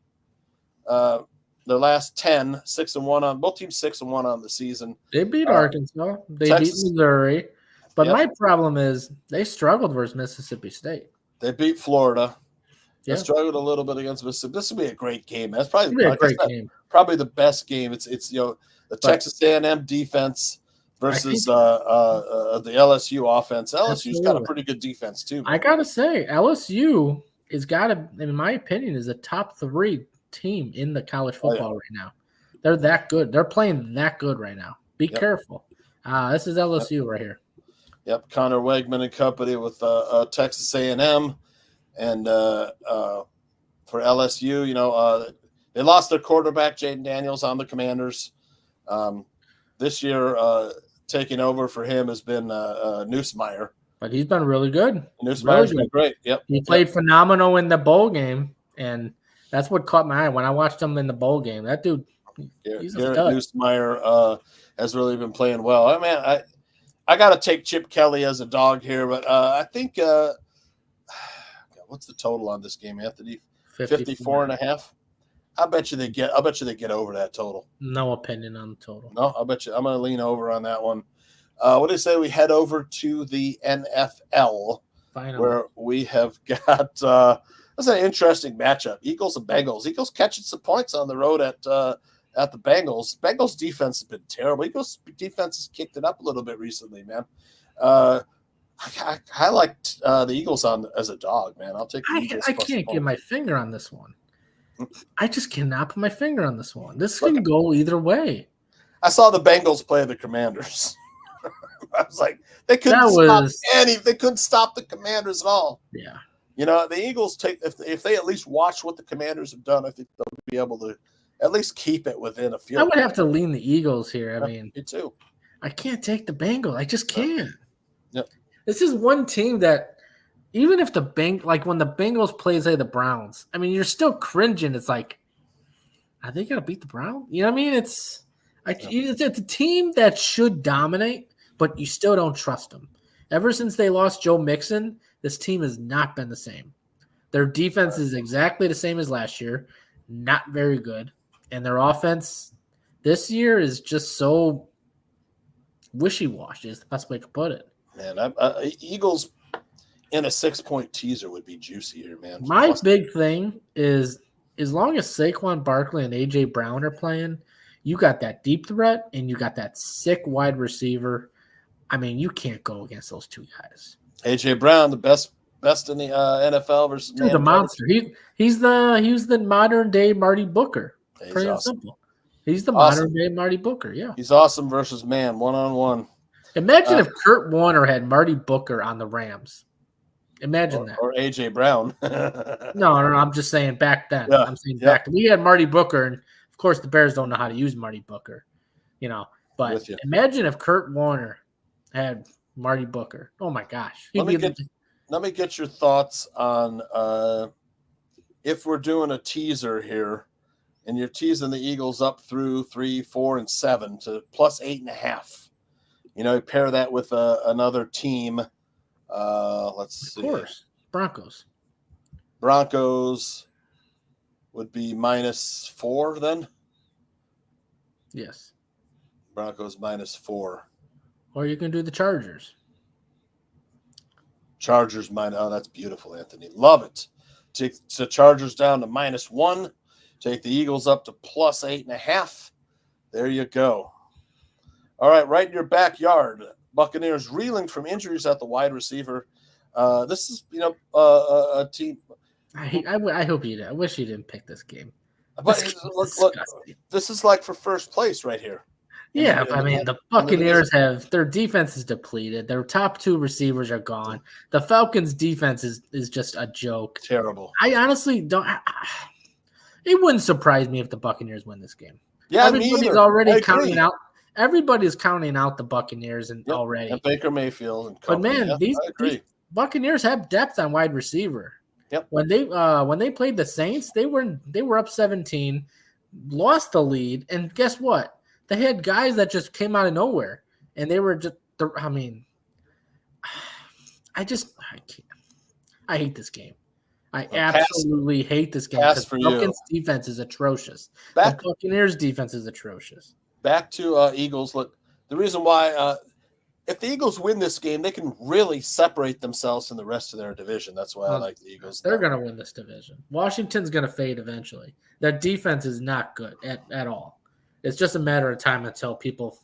[SPEAKER 1] Their last 10, 6-1 on both teams, 6-1 on the season.
[SPEAKER 2] They beat Arkansas. They beat Missouri. But my problem is they struggled versus Mississippi State.
[SPEAKER 1] They beat Florida. They struggled a little bit against Mississippi. This will be a great game. That's probably
[SPEAKER 2] game.
[SPEAKER 1] Probably the best game. It's the Texas A&M defense versus the LSU offense. LSU's got a pretty good defense too. Man.
[SPEAKER 2] I gotta say, LSU is in my opinion, is a top 3 team in the college football right now. They're that good. They're playing that good right now. Be careful. This is LSU right here.
[SPEAKER 1] Yep, Connor Wegman and company with Texas A&M, and for LSU, they lost their quarterback Jaden Daniels on the Commanders. This year, taking over for him has been Neusmeyer.
[SPEAKER 2] But he's been really good.
[SPEAKER 1] Neusmeyer's been great. Yep,
[SPEAKER 2] he played phenomenal in the bowl game, and that's what caught my eye when I watched him in the bowl game. That dude, he's a stud.
[SPEAKER 1] Neusmeyer has really been playing well. I got to take Chip Kelly as a dog here, but I think what's the total on this game, Anthony? 54.5. I bet you they get over that total.
[SPEAKER 2] No opinion on the total.
[SPEAKER 1] No, I bet you I'm going to lean over on that one. What do you say we head over to the NFL, where we have got that's an interesting matchup. Eagles and Bengals. Eagles catching some points on the road at the Bengals. Bengals defense has been terrible. Eagles defense has kicked it up a little bit recently, man. I liked the Eagles as a dog, man. I'll take the Eagles.
[SPEAKER 2] I can't get my finger on this one. I just cannot put my finger on this one. This can go either way.
[SPEAKER 1] I saw the Bengals play the Commanders. I was like, they couldn't stop the Commanders at all.
[SPEAKER 2] Yeah.
[SPEAKER 1] The Eagles if they at least watch what the Commanders have done, I think they'll be able to at least keep it within a field.
[SPEAKER 2] I would have to lean the Eagles here.
[SPEAKER 1] Me too.
[SPEAKER 2] I can't take the Bengals. I just can't.
[SPEAKER 1] Yep.
[SPEAKER 2] This is one team that even if when the Bengals play, say, the Browns, you're still cringing. It's like, are they going to beat the Browns? You know what I mean? It's a team that should dominate, but you still don't trust them. Ever since they lost Joe Mixon, this team has not been the same. Their defense is exactly the same as last year, not very good. And their offense this year is just so wishy-washy is the best way to put it.
[SPEAKER 1] Man, Eagles in a 6-point teaser would be juicy here, man.
[SPEAKER 2] My big thing is as long as Saquon Barkley and A.J. Brown are playing, you got that deep threat and you got that sick wide receiver. You can't go against those two guys.
[SPEAKER 1] A.J. Brown, the best in the NFL versus
[SPEAKER 2] he's a monster. He was the modern day Marty Booker.
[SPEAKER 1] He's
[SPEAKER 2] Pretty
[SPEAKER 1] awesome.
[SPEAKER 2] Simple. He's the modern day Marty Booker. Yeah,
[SPEAKER 1] he's awesome versus man, 1-on-1.
[SPEAKER 2] Imagine if Kurt Warner had Marty Booker on the Rams. Imagine that.
[SPEAKER 1] Or A.J. Brown.
[SPEAKER 2] No, I'm just saying back then. Yeah. I'm saying back then. We had Marty Booker, and of course the Bears don't know how to use Marty Booker. But imagine if Kurt Warner had Marty Booker. Oh my gosh.
[SPEAKER 1] Let me get your thoughts on if we're doing a teaser here and you're teasing the Eagles up through 3, 4, and 7 to plus 8.5. Pair that with another team. Let's see.
[SPEAKER 2] Of course.
[SPEAKER 1] Broncos would be -4 then?
[SPEAKER 2] Yes.
[SPEAKER 1] Broncos -4.
[SPEAKER 2] Or you can do the Chargers.
[SPEAKER 1] Chargers that's beautiful, Anthony. Love it. Take the Chargers down to -1. Take the Eagles up to plus 8.5. There you go. All right in your backyard. Buccaneers reeling from injuries at the wide receiver. This is, a team.
[SPEAKER 2] I hope you did. I wish you didn't pick this game.
[SPEAKER 1] But look, this is like for first place right here.
[SPEAKER 2] Yeah, I mean, the Buccaneers have their defense is depleted. Their top 2 receivers are gone. The Falcons' defense is just a joke.
[SPEAKER 1] Terrible.
[SPEAKER 2] I honestly don't. It wouldn't surprise me if the Buccaneers win this game.
[SPEAKER 1] Yeah,
[SPEAKER 2] everybody's already counting out. Everybody's counting out the Buccaneers already.
[SPEAKER 1] And Baker Mayfield and
[SPEAKER 2] company. But man, these Buccaneers have depth on wide receiver.
[SPEAKER 1] Yep.
[SPEAKER 2] When they played the Saints, they were up 17, lost the lead, and guess what? They had guys that just came out of nowhere, and they were just. I mean, I can't. I hate this game. I absolutely hate this game because Falcons' defense is atrocious. The Buccaneers' defense is atrocious.
[SPEAKER 1] Back to Eagles. Look, the reason why if the Eagles win this game, they can really separate themselves from the rest of their division. That's why I like the Eagles.
[SPEAKER 2] They're going to win this division. Washington's going to fade eventually. Their defense is not good at all. It's just a matter of time until people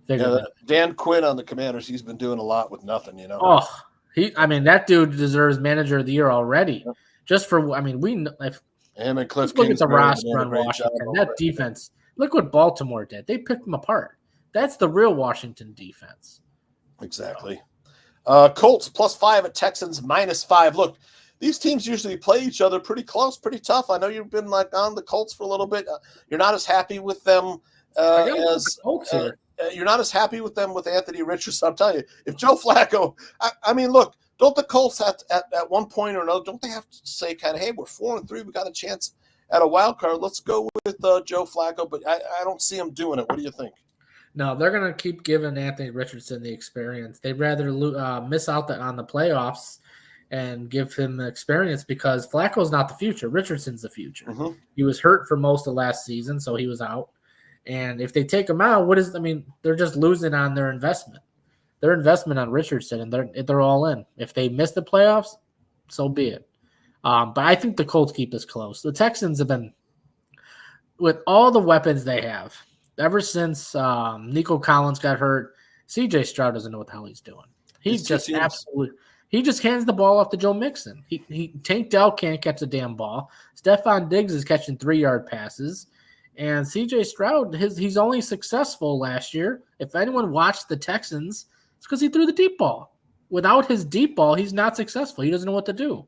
[SPEAKER 2] figure it out.
[SPEAKER 1] Dan Quinn on the Commanders, he's been doing a lot with nothing, you know.
[SPEAKER 2] Oh, that dude deserves Manager of the Year already. Yep. Just for, we know.
[SPEAKER 1] Him and Cliff
[SPEAKER 2] look at the roster on Washington. That defense, look what Baltimore did. They picked them apart. That's the real Washington defense.
[SPEAKER 1] Exactly. Colts +5 at Texans -5. Look, these teams usually play each other pretty close, pretty tough. I know you've been on the Colts for a little bit. You're not as happy with them you're not as happy with them with Anthony Richardson. I'm telling you, if Joe Flacco, I mean, look, don't the Colts at one point or another, don't they have to say kind of, hey, we're 4-3, we got a chance at a wild card. Let's go with Joe Flacco, but I don't see him doing it. What do you think?
[SPEAKER 2] No, they're going to keep giving Anthony Richardson the experience. They'd rather miss out on the playoffs and give him the experience because Flacco's not the future. Richardson's the future.
[SPEAKER 1] Mm-hmm.
[SPEAKER 2] He was hurt for most of last season, so he was out. And if they take him out, they're just losing on their investment. Their investment on Richardson, and they're all in. If they miss the playoffs, so be it. But I think the Colts keep this close. The Texans have been, with all the weapons they have, ever since Nico Collins got hurt, C.J. Stroud doesn't know what the hell he's doing. He just hands the ball off to Joe Mixon. Tank Dell can't catch a damn ball. Stephon Diggs is catching 3-yard passes. And C.J. Stroud, he's only successful last year. If anyone watched the Texans, it's because he threw the deep ball. Without his deep ball, he's not successful. He doesn't know what to do.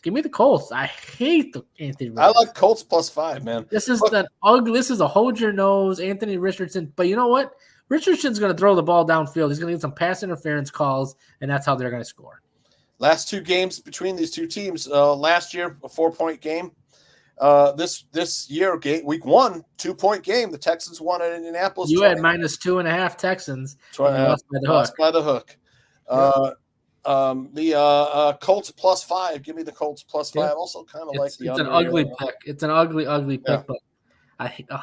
[SPEAKER 2] Give me the Colts. I hate the Anthony Richardson.
[SPEAKER 1] I like Colts +5, man.
[SPEAKER 2] This is This is a hold your nose Anthony Richardson. But you know what? Richardson's going to throw the ball downfield. He's going to get some pass interference calls, and that's how they're going to score.
[SPEAKER 1] Last 2 games between these two teams. Last year, a 4-point game. This year, week 1, 2-point game. The Texans won at Indianapolis.
[SPEAKER 2] You had -2.5 Texans.
[SPEAKER 1] Lost by the hook. The Colts +5. Give me the Colts +5. Yeah. Also, kind of like the.
[SPEAKER 2] It's an ugly pick. It's an ugly pick, but I hate it.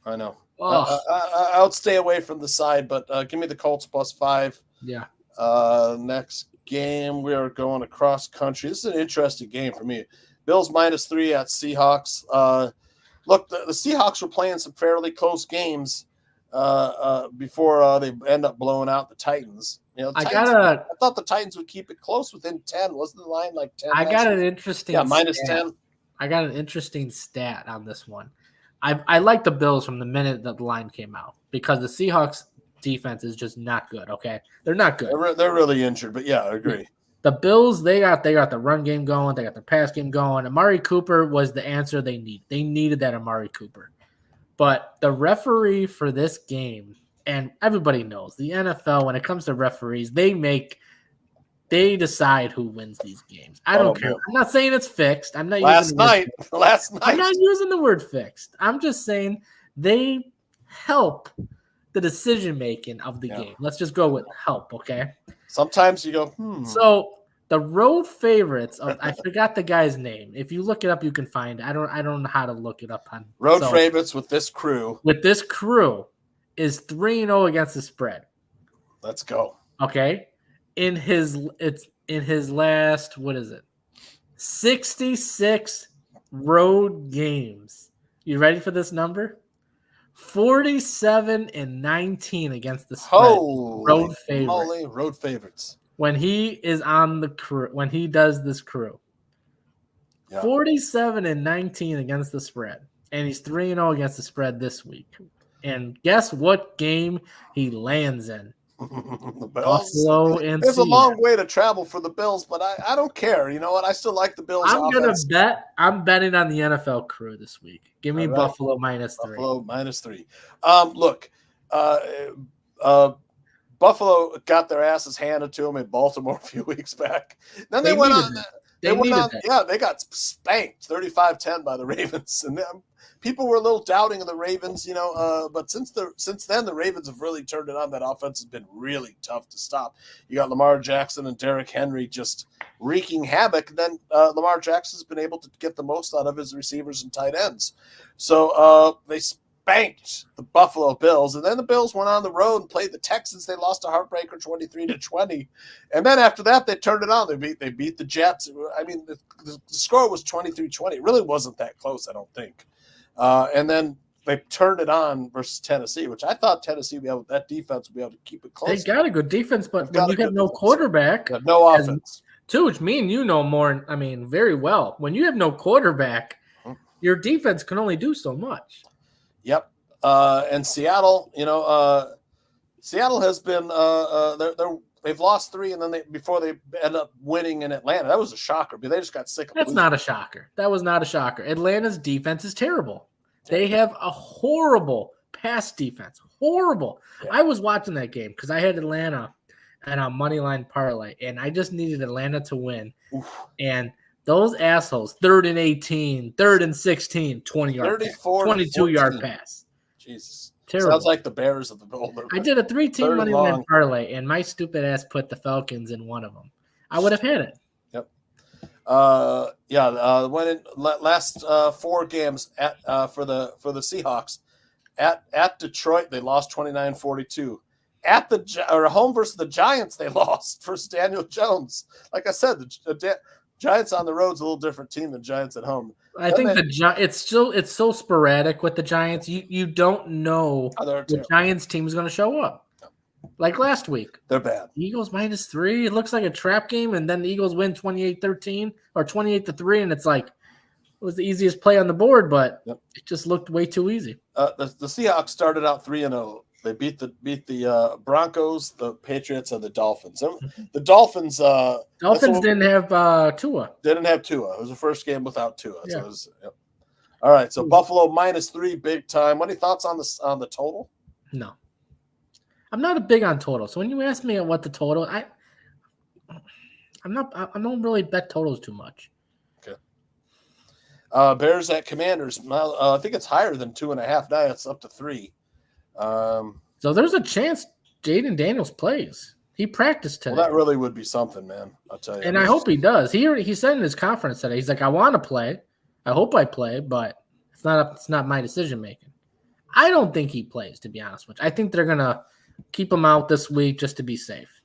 [SPEAKER 1] I know. I would stay away from the side, but give me the Colts +5.
[SPEAKER 2] Yeah.
[SPEAKER 1] Next game, we are going across country. This is an interesting game for me. Bills -3 at Seahawks. Look, the Seahawks were playing some fairly close games before they end up blowing out the Titans. You know, I thought the Titans would keep it close within 10. Wasn't the line like 10?
[SPEAKER 2] I got an interesting
[SPEAKER 1] -10.
[SPEAKER 2] I got an interesting stat on this one. I like the Bills from the minute that the line came out because the Seahawks defense is just not good, okay? They're not good.
[SPEAKER 1] They're really injured, but yeah, I agree.
[SPEAKER 2] The Bills, they got the run game going. They got the pass game going. Amari Cooper was the answer they need. They needed that Amari Cooper. But the referee for this game, and everybody knows, the NFL, when it comes to referees, they decide who wins these games. I don't care. I'm not saying it's fixed.
[SPEAKER 1] Last night.
[SPEAKER 2] I'm not using the word fixed. I'm just saying they help the decision-making of the game. Let's just go with help, okay?
[SPEAKER 1] Sometimes you go,
[SPEAKER 2] So the road favorites, I forgot the guy's name. If you look it up, you can find it. I don't know how to look it up.
[SPEAKER 1] Road favorites with this crew.
[SPEAKER 2] With this crew is 3-0 against the spread.
[SPEAKER 1] Let's go.
[SPEAKER 2] Okay? In his last, 66 road games. You ready for this number? 47-19 against the spread. Road
[SPEAKER 1] favorites.
[SPEAKER 2] When he is on the crew, when he does this crew. 47-19 against the spread. and he's 3-0 against the spread this week. And guess what game he lands in?
[SPEAKER 1] The Bills.
[SPEAKER 2] Buffalo and
[SPEAKER 1] It's a
[SPEAKER 2] Seattle.
[SPEAKER 1] long way to travel for the Bills, but I don't care. You know what? I still like the Bills.
[SPEAKER 2] I'm betting on the NFL crew this week. Give me Buffalo -3.
[SPEAKER 1] Buffalo -3. Look, Buffalo got their asses handed to them in Baltimore a few weeks back. Then they went on. They got spanked 35-10 by the Ravens, and people were a little doubting of the Ravens, but since then the Ravens have really turned it on. That offense has been really tough to stop. You got Lamar Jackson and Derrick Henry just wreaking havoc. Then Lamar Jackson's been able to get the most out of his receivers and tight ends. So they spanked the Buffalo Bills, and then the Bills went on the road and played the Texans. They lost a heartbreaker 23-20, and then after that they turned it on. They beat the Jets. I mean, the score was 23-20. It really wasn't that close, I don't think. And then they turned it on versus Tennessee, which I thought Tennessee that defense would be able to keep it close.
[SPEAKER 2] They got a good defense, but when you have no quarterback,
[SPEAKER 1] no offense.
[SPEAKER 2] Tooch, me and you know more. I mean, very well. When you have no quarterback, your defense can only do so much.
[SPEAKER 1] Yep. And Seattle, Seattle has been they've lost 3, and then before they end up winning in Atlanta. That was a shocker, but they just got sick of
[SPEAKER 2] That's
[SPEAKER 1] losing.
[SPEAKER 2] not a shocker. That was not a shocker. Atlanta's defense is terrible. They have a horrible pass defense. Horrible. Yeah. I was watching that game because I had Atlanta and a money line parlay, and I just needed Atlanta to win. Oof. And those assholes, 3rd and 18, 3rd and 16, 20-yard pass, 22-yard pass.
[SPEAKER 1] Jesus.
[SPEAKER 2] Terrible.
[SPEAKER 1] Sounds like the Bears of the Boulder.
[SPEAKER 2] I did a 3-team money line parlay, and my stupid ass put the Falcons in one of them. I would have had it.
[SPEAKER 1] Yep. Went in last 4 games for the Seahawks. At Detroit, they lost 29-42. At home versus the Giants, they lost versus Daniel Jones. Like I said, the Giants on the road is a little different team than Giants at home.
[SPEAKER 2] I think it's so sporadic with the Giants. You don't know the Giants team is going to show up. No. Like last week.
[SPEAKER 1] They're bad.
[SPEAKER 2] Eagles -3. It looks like a trap game, and then the Eagles win 28-13 or 28-3, and it's like it was the easiest play on the board, but it just looked way too easy.
[SPEAKER 1] The Seahawks started out 3-0. They beat the Broncos, the Patriots, and the Dolphins. The Dolphins
[SPEAKER 2] didn't have Tua.
[SPEAKER 1] Didn't have Tua. It was the first game without Tua. Yeah. So all right. So Buffalo -3, big time. What are your thoughts on the total?
[SPEAKER 2] No, I'm not big on total. So when you ask me what the total, I don't really bet totals too much.
[SPEAKER 1] Okay. Bears at Commanders. I think it's higher than 2.5 now. It's up to 3.
[SPEAKER 2] So there's a chance Jaden Daniels plays. He practiced today.
[SPEAKER 1] Well, that really would be something, man. I'll tell you.
[SPEAKER 2] And I hope he does. He said in his conference today, he's like, I want to play. I hope I play, but it's not my decision making. I don't think he plays, to be honest with you. I think they're gonna keep him out this week just to be safe.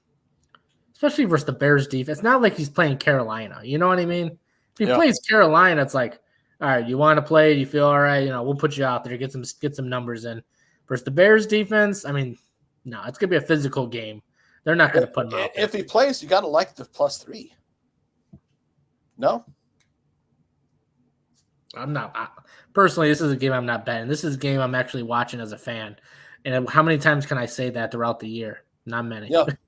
[SPEAKER 2] Especially versus the Bears defense. It's not like he's playing Carolina. You know what I mean? If he plays Carolina, it's like, all right, you want to play, you feel all right, we'll put you out there, get some numbers in. Versus the Bears defense, I mean, no, it's going to be a physical game. They're not going to put him out there.
[SPEAKER 1] If he plays, you got to like the +3. No?
[SPEAKER 2] I'm not. Personally, this is a game I'm not betting. This is a game I'm actually watching as a fan. And how many times can I say that throughout the year? Not many.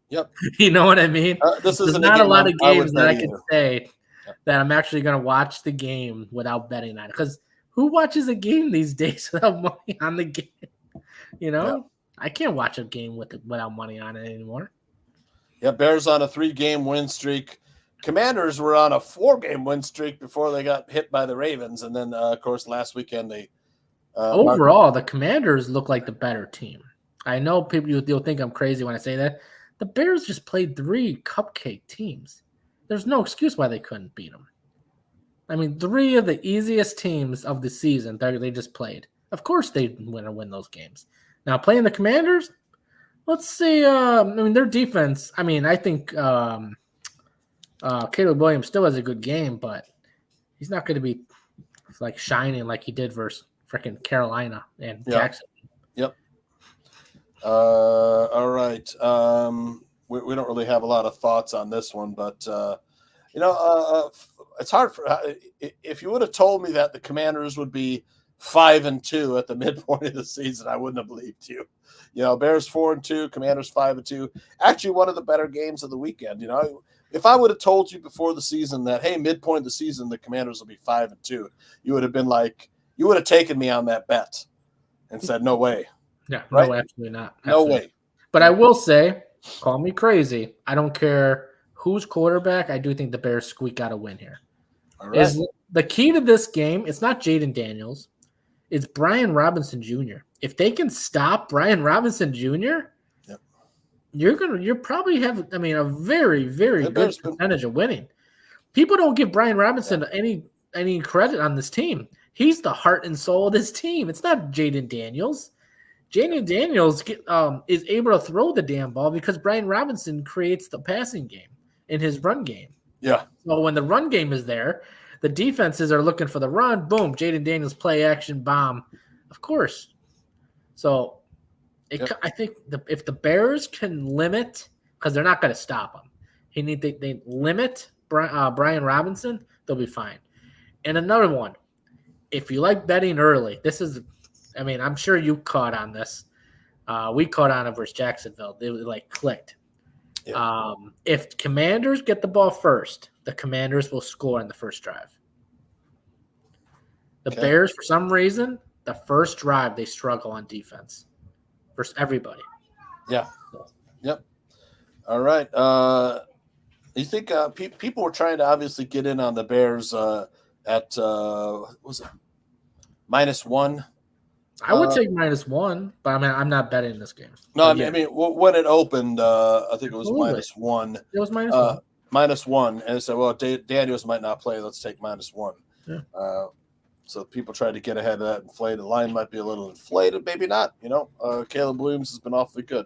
[SPEAKER 1] Yep.
[SPEAKER 2] You know what I mean?
[SPEAKER 1] There's
[SPEAKER 2] not a lot of games that I can say that I'm actually going to watch the game without betting on it. Because who watches a game these days without money on the game? I can't watch a game without money on it anymore.
[SPEAKER 1] Yeah, Bears on a 3-game win streak. Commanders were on a 4-game win streak before they got hit by the Ravens, and then of course last weekend they.
[SPEAKER 2] Overall, the Commanders look like the better team. I know people you'll think I'm crazy when I say that. The Bears just played 3 cupcake teams. There's no excuse why they couldn't beat them. I mean, 3 of the easiest teams of the season they just played. Of course they win those games. Now, playing the Commanders, let's see. Their defense, I think Caleb Williams still has a good game, but he's not going to be like shining like he did versus freaking Carolina and Jackson.
[SPEAKER 1] Yep. All right. We don't really have a lot of thoughts on this one, but, it's hard if you would have told me that the Commanders would be 5-2 at the midpoint of the season, I wouldn't have believed you. Bears 4-2, Commanders 5-2. Actually, one of the better games of the weekend. If I would have told you before the season that, hey, midpoint of the season, the Commanders will be 5-2, you would have been like, you would have taken me on that bet and said, no way.
[SPEAKER 2] Yeah,
[SPEAKER 1] right?
[SPEAKER 2] no, absolutely not.
[SPEAKER 1] Absolutely. No way.
[SPEAKER 2] But I will say, call me crazy. I don't care who's quarterback. I do think the Bears squeak out a win here.
[SPEAKER 1] All right.
[SPEAKER 2] Is the key to this game, it's not Jaden Daniels. It's Brian Robinson Jr. If they can stop Brian Robinson Jr.,
[SPEAKER 1] yep,
[SPEAKER 2] you're probably have, a very, very good percentage of winning. People don't give Brian Robinson any credit on this team. He's the heart and soul of this team. It's not Jaden Daniels. Jaden Daniels is able to throw the damn ball because Brian Robinson creates the passing game in his run game.
[SPEAKER 1] Yeah.
[SPEAKER 2] So when the run game is there, the defenses are looking for the run. Boom, Jaden Daniels play action bomb, of course. So I think if the Bears can limit, because they're not going to stop him, they limit Brian Robinson, they'll be fine. And another one, if you like betting early, this is, I'm sure you caught on this. We caught on it versus Jacksonville. It clicked. Yeah. If Commanders get the ball first, the Commanders will score in the first drive. The Bears, for some reason, the first drive, they struggle on defense versus everybody.
[SPEAKER 1] Yeah. Yep. All right. You think people were trying to obviously get in on the Bears at what was it? -1?
[SPEAKER 2] I would take -1, but I'm not betting this game.
[SPEAKER 1] No, when it opened, I think it was -1.
[SPEAKER 2] It was -1.
[SPEAKER 1] -1, and it said, well, Daniels might not play. Let's take -1.
[SPEAKER 2] Yeah.
[SPEAKER 1] So people tried to get ahead of that inflated. The line might be a little inflated, maybe not. Caleb Williams has been awfully good.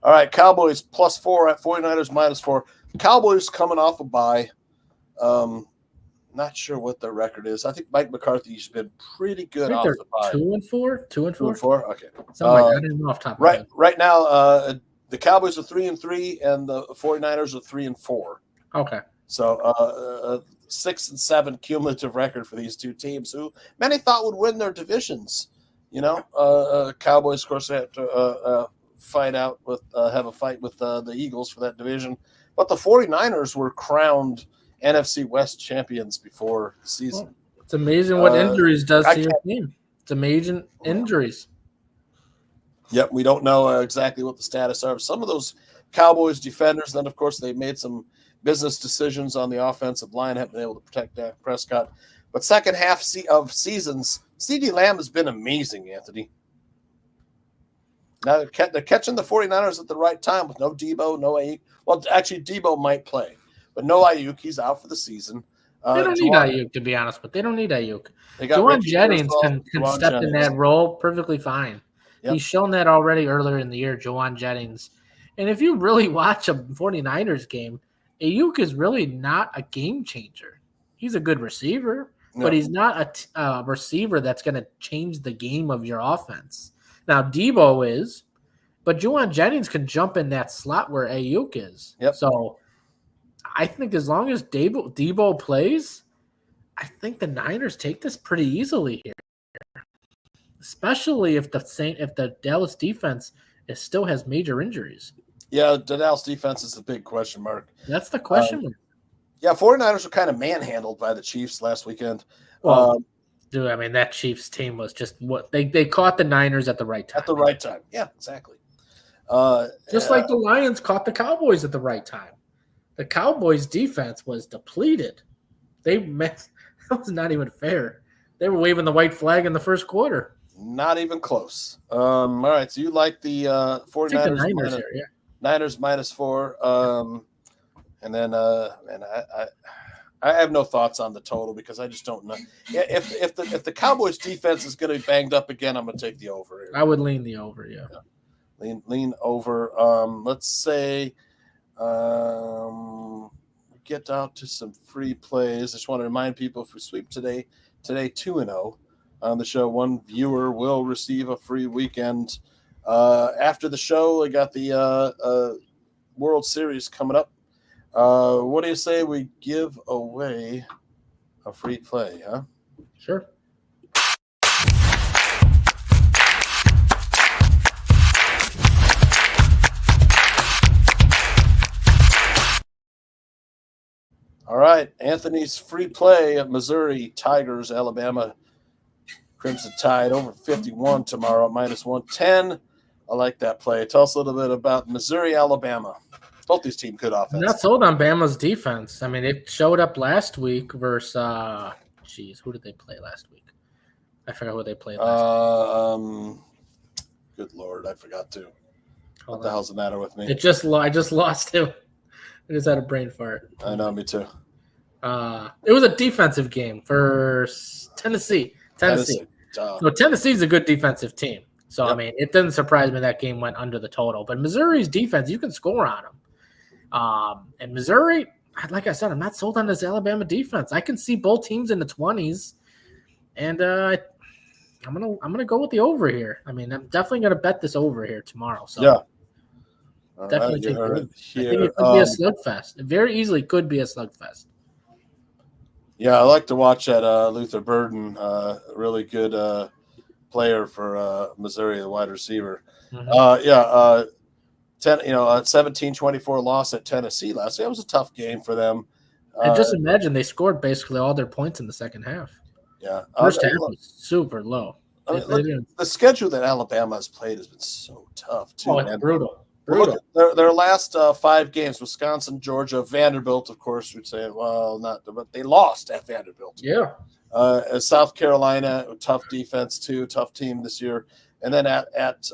[SPEAKER 1] All right, Cowboys +4 at 49ers -4. Cowboys coming off a bye. Not sure what their record is. I think Mike McCarthy's been pretty good off the bye.
[SPEAKER 2] 2-4? 2-4?
[SPEAKER 1] 2-4? Okay.
[SPEAKER 2] Something like that. I didn't know off top of my head.
[SPEAKER 1] Right now, the Cowboys are 3-3, and the 49ers are 3-4.
[SPEAKER 2] Okay.
[SPEAKER 1] So 6-7 cumulative record for these two teams, who many thought would win their divisions. Cowboys, of course, have to have a fight with the Eagles for that division. But the 49ers were crowned NFC West champions before the season.
[SPEAKER 2] It's amazing what injuries does to your team. It's amazing injuries.
[SPEAKER 1] Yep, we don't know exactly what the status are of some of those Cowboys defenders. Then, of course, they made some business decisions on the offensive line, haven't been able to protect Dak Prescott. But second half of seasons, CeeDee Lamb has been amazing, Anthony. Now they're catching the 49ers at the right time with no Debo, no Ayuk. Well, actually, Debo might play, but no Ayuk. He's out for the season.
[SPEAKER 2] They don't need Ayuk, to be honest, but they don't need Ayuk. Juwan Jennings can step in that role perfectly fine. Yep. He's shown that already earlier in the year, Juwan Jennings. And if you really watch a 49ers game, Ayuk is really not a game changer. He's a good receiver, but he's not a receiver that's going to change the game of your offense. Now, Debo is, but Juwan Jennings can jump in that slot where Ayuk is.
[SPEAKER 1] Yep.
[SPEAKER 2] So I think as long as Debo plays, I think the Niners take this pretty easily here, especially if the Dallas defense still has major injuries.
[SPEAKER 1] Yeah, the Dallas defense is the big question mark.
[SPEAKER 2] That's the question mark.
[SPEAKER 1] Yeah, 49ers were kind of manhandled by the Chiefs last weekend.
[SPEAKER 2] Well, that Chiefs team was just what they caught the Niners at the right time.
[SPEAKER 1] At the right time. Yeah, exactly.
[SPEAKER 2] Just like the Lions caught the Cowboys at the right time. The Cowboys defense was depleted. That was not even fair. They were waving the white flag in the first quarter.
[SPEAKER 1] Not even close. All right, so you like the 49ers
[SPEAKER 2] Niners here, yeah.
[SPEAKER 1] Niners -4. And then I have no thoughts on the total because I just don't know. If the Cowboys defense is going to be banged up again, I'm going to take the over here.
[SPEAKER 2] I would lean the over, yeah.
[SPEAKER 1] Lean over. Let's say get out to some free plays. I just want to remind people, if we sweep today 2-0 on the show, one viewer will receive a free weekend. After the show, I got the World Series coming up. What do you say we give away a free play, huh?
[SPEAKER 2] Sure.
[SPEAKER 1] All right, Anthony's free play at Missouri Tigers, Alabama Crimson Tide over 51 tomorrow, -110. I like that play. Tell us a little bit about Missouri, Alabama. Both these teams good offense.
[SPEAKER 2] I'm not sold on Bama's defense. I mean, it showed up last week versus who did they play last week? I forgot who they played last week.
[SPEAKER 1] Good Lord, I forgot to.
[SPEAKER 2] Hold
[SPEAKER 1] What the
[SPEAKER 2] on.
[SPEAKER 1] hell's the matter with me?
[SPEAKER 2] I just lost it. I just had a brain fart.
[SPEAKER 1] I know, me too.
[SPEAKER 2] It was a defensive game for Tennessee. So Tennessee's a good defensive team. So, yep. I mean, it doesn't surprise me that game went under the total. But Missouri's defense, you can score on them. And Missouri, like I said, I'm not sold on this Alabama defense. I can see both teams in the 20s. And I'm gonna go with the over here. I mean, I'm definitely gonna bet this over here tomorrow. So
[SPEAKER 1] yeah.
[SPEAKER 2] Definitely take it. I think it could be a slugfest. It very easily could be a slugfest.
[SPEAKER 1] Yeah, I like to watch that Luther Burden, really good player for Missouri, the wide receiver. Mm-hmm. 17-24 loss at Tennessee last year. It was a tough game for them.
[SPEAKER 2] And just imagine they scored basically all their points in the second half.
[SPEAKER 1] Yeah.
[SPEAKER 2] First half was super low.
[SPEAKER 1] The schedule that Alabama has played has been so tough, too.
[SPEAKER 2] Oh, it's brutal. Brutal.
[SPEAKER 1] Their last 5 games: Wisconsin, Georgia, Vanderbilt. Of course, we'd say, well, not, but they lost at Vanderbilt.
[SPEAKER 2] Yeah.
[SPEAKER 1] South Carolina, tough defense too, tough team this year, and then at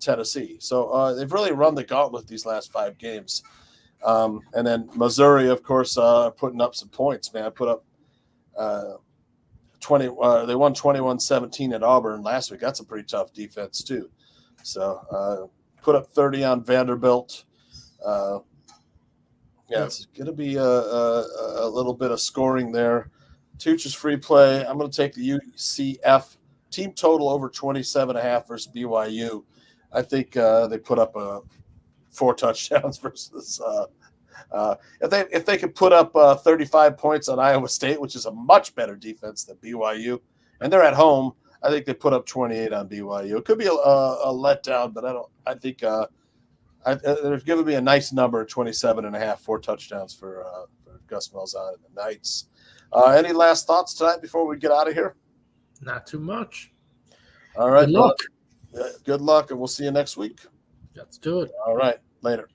[SPEAKER 1] Tennessee. So they've really run the gauntlet these last 5 games. And then Missouri, of course, putting up some points. Man, put up 20. They won 21-17 at Auburn last week. That's a pretty tough defense too. So. Put up 30 on Vanderbilt. It's going to be a little bit of scoring there. Tooch's free play. I'm going to take the UCF team total over 27.5 versus BYU. I think they put up 4 touchdowns versus. If they could put up 35 points on Iowa State, which is a much better defense than BYU, and they're at home. I think they put up 28 on BYU. It could be a letdown, but I think they've given me a nice number, 27.5, 4 touchdowns for Gus Malzahn and the Knights. Any last thoughts tonight before we get out of here?
[SPEAKER 2] Not too much.
[SPEAKER 1] All right.
[SPEAKER 2] Good luck.
[SPEAKER 1] Good luck, and we'll see you next week.
[SPEAKER 2] Let's do it.
[SPEAKER 1] All right. Later.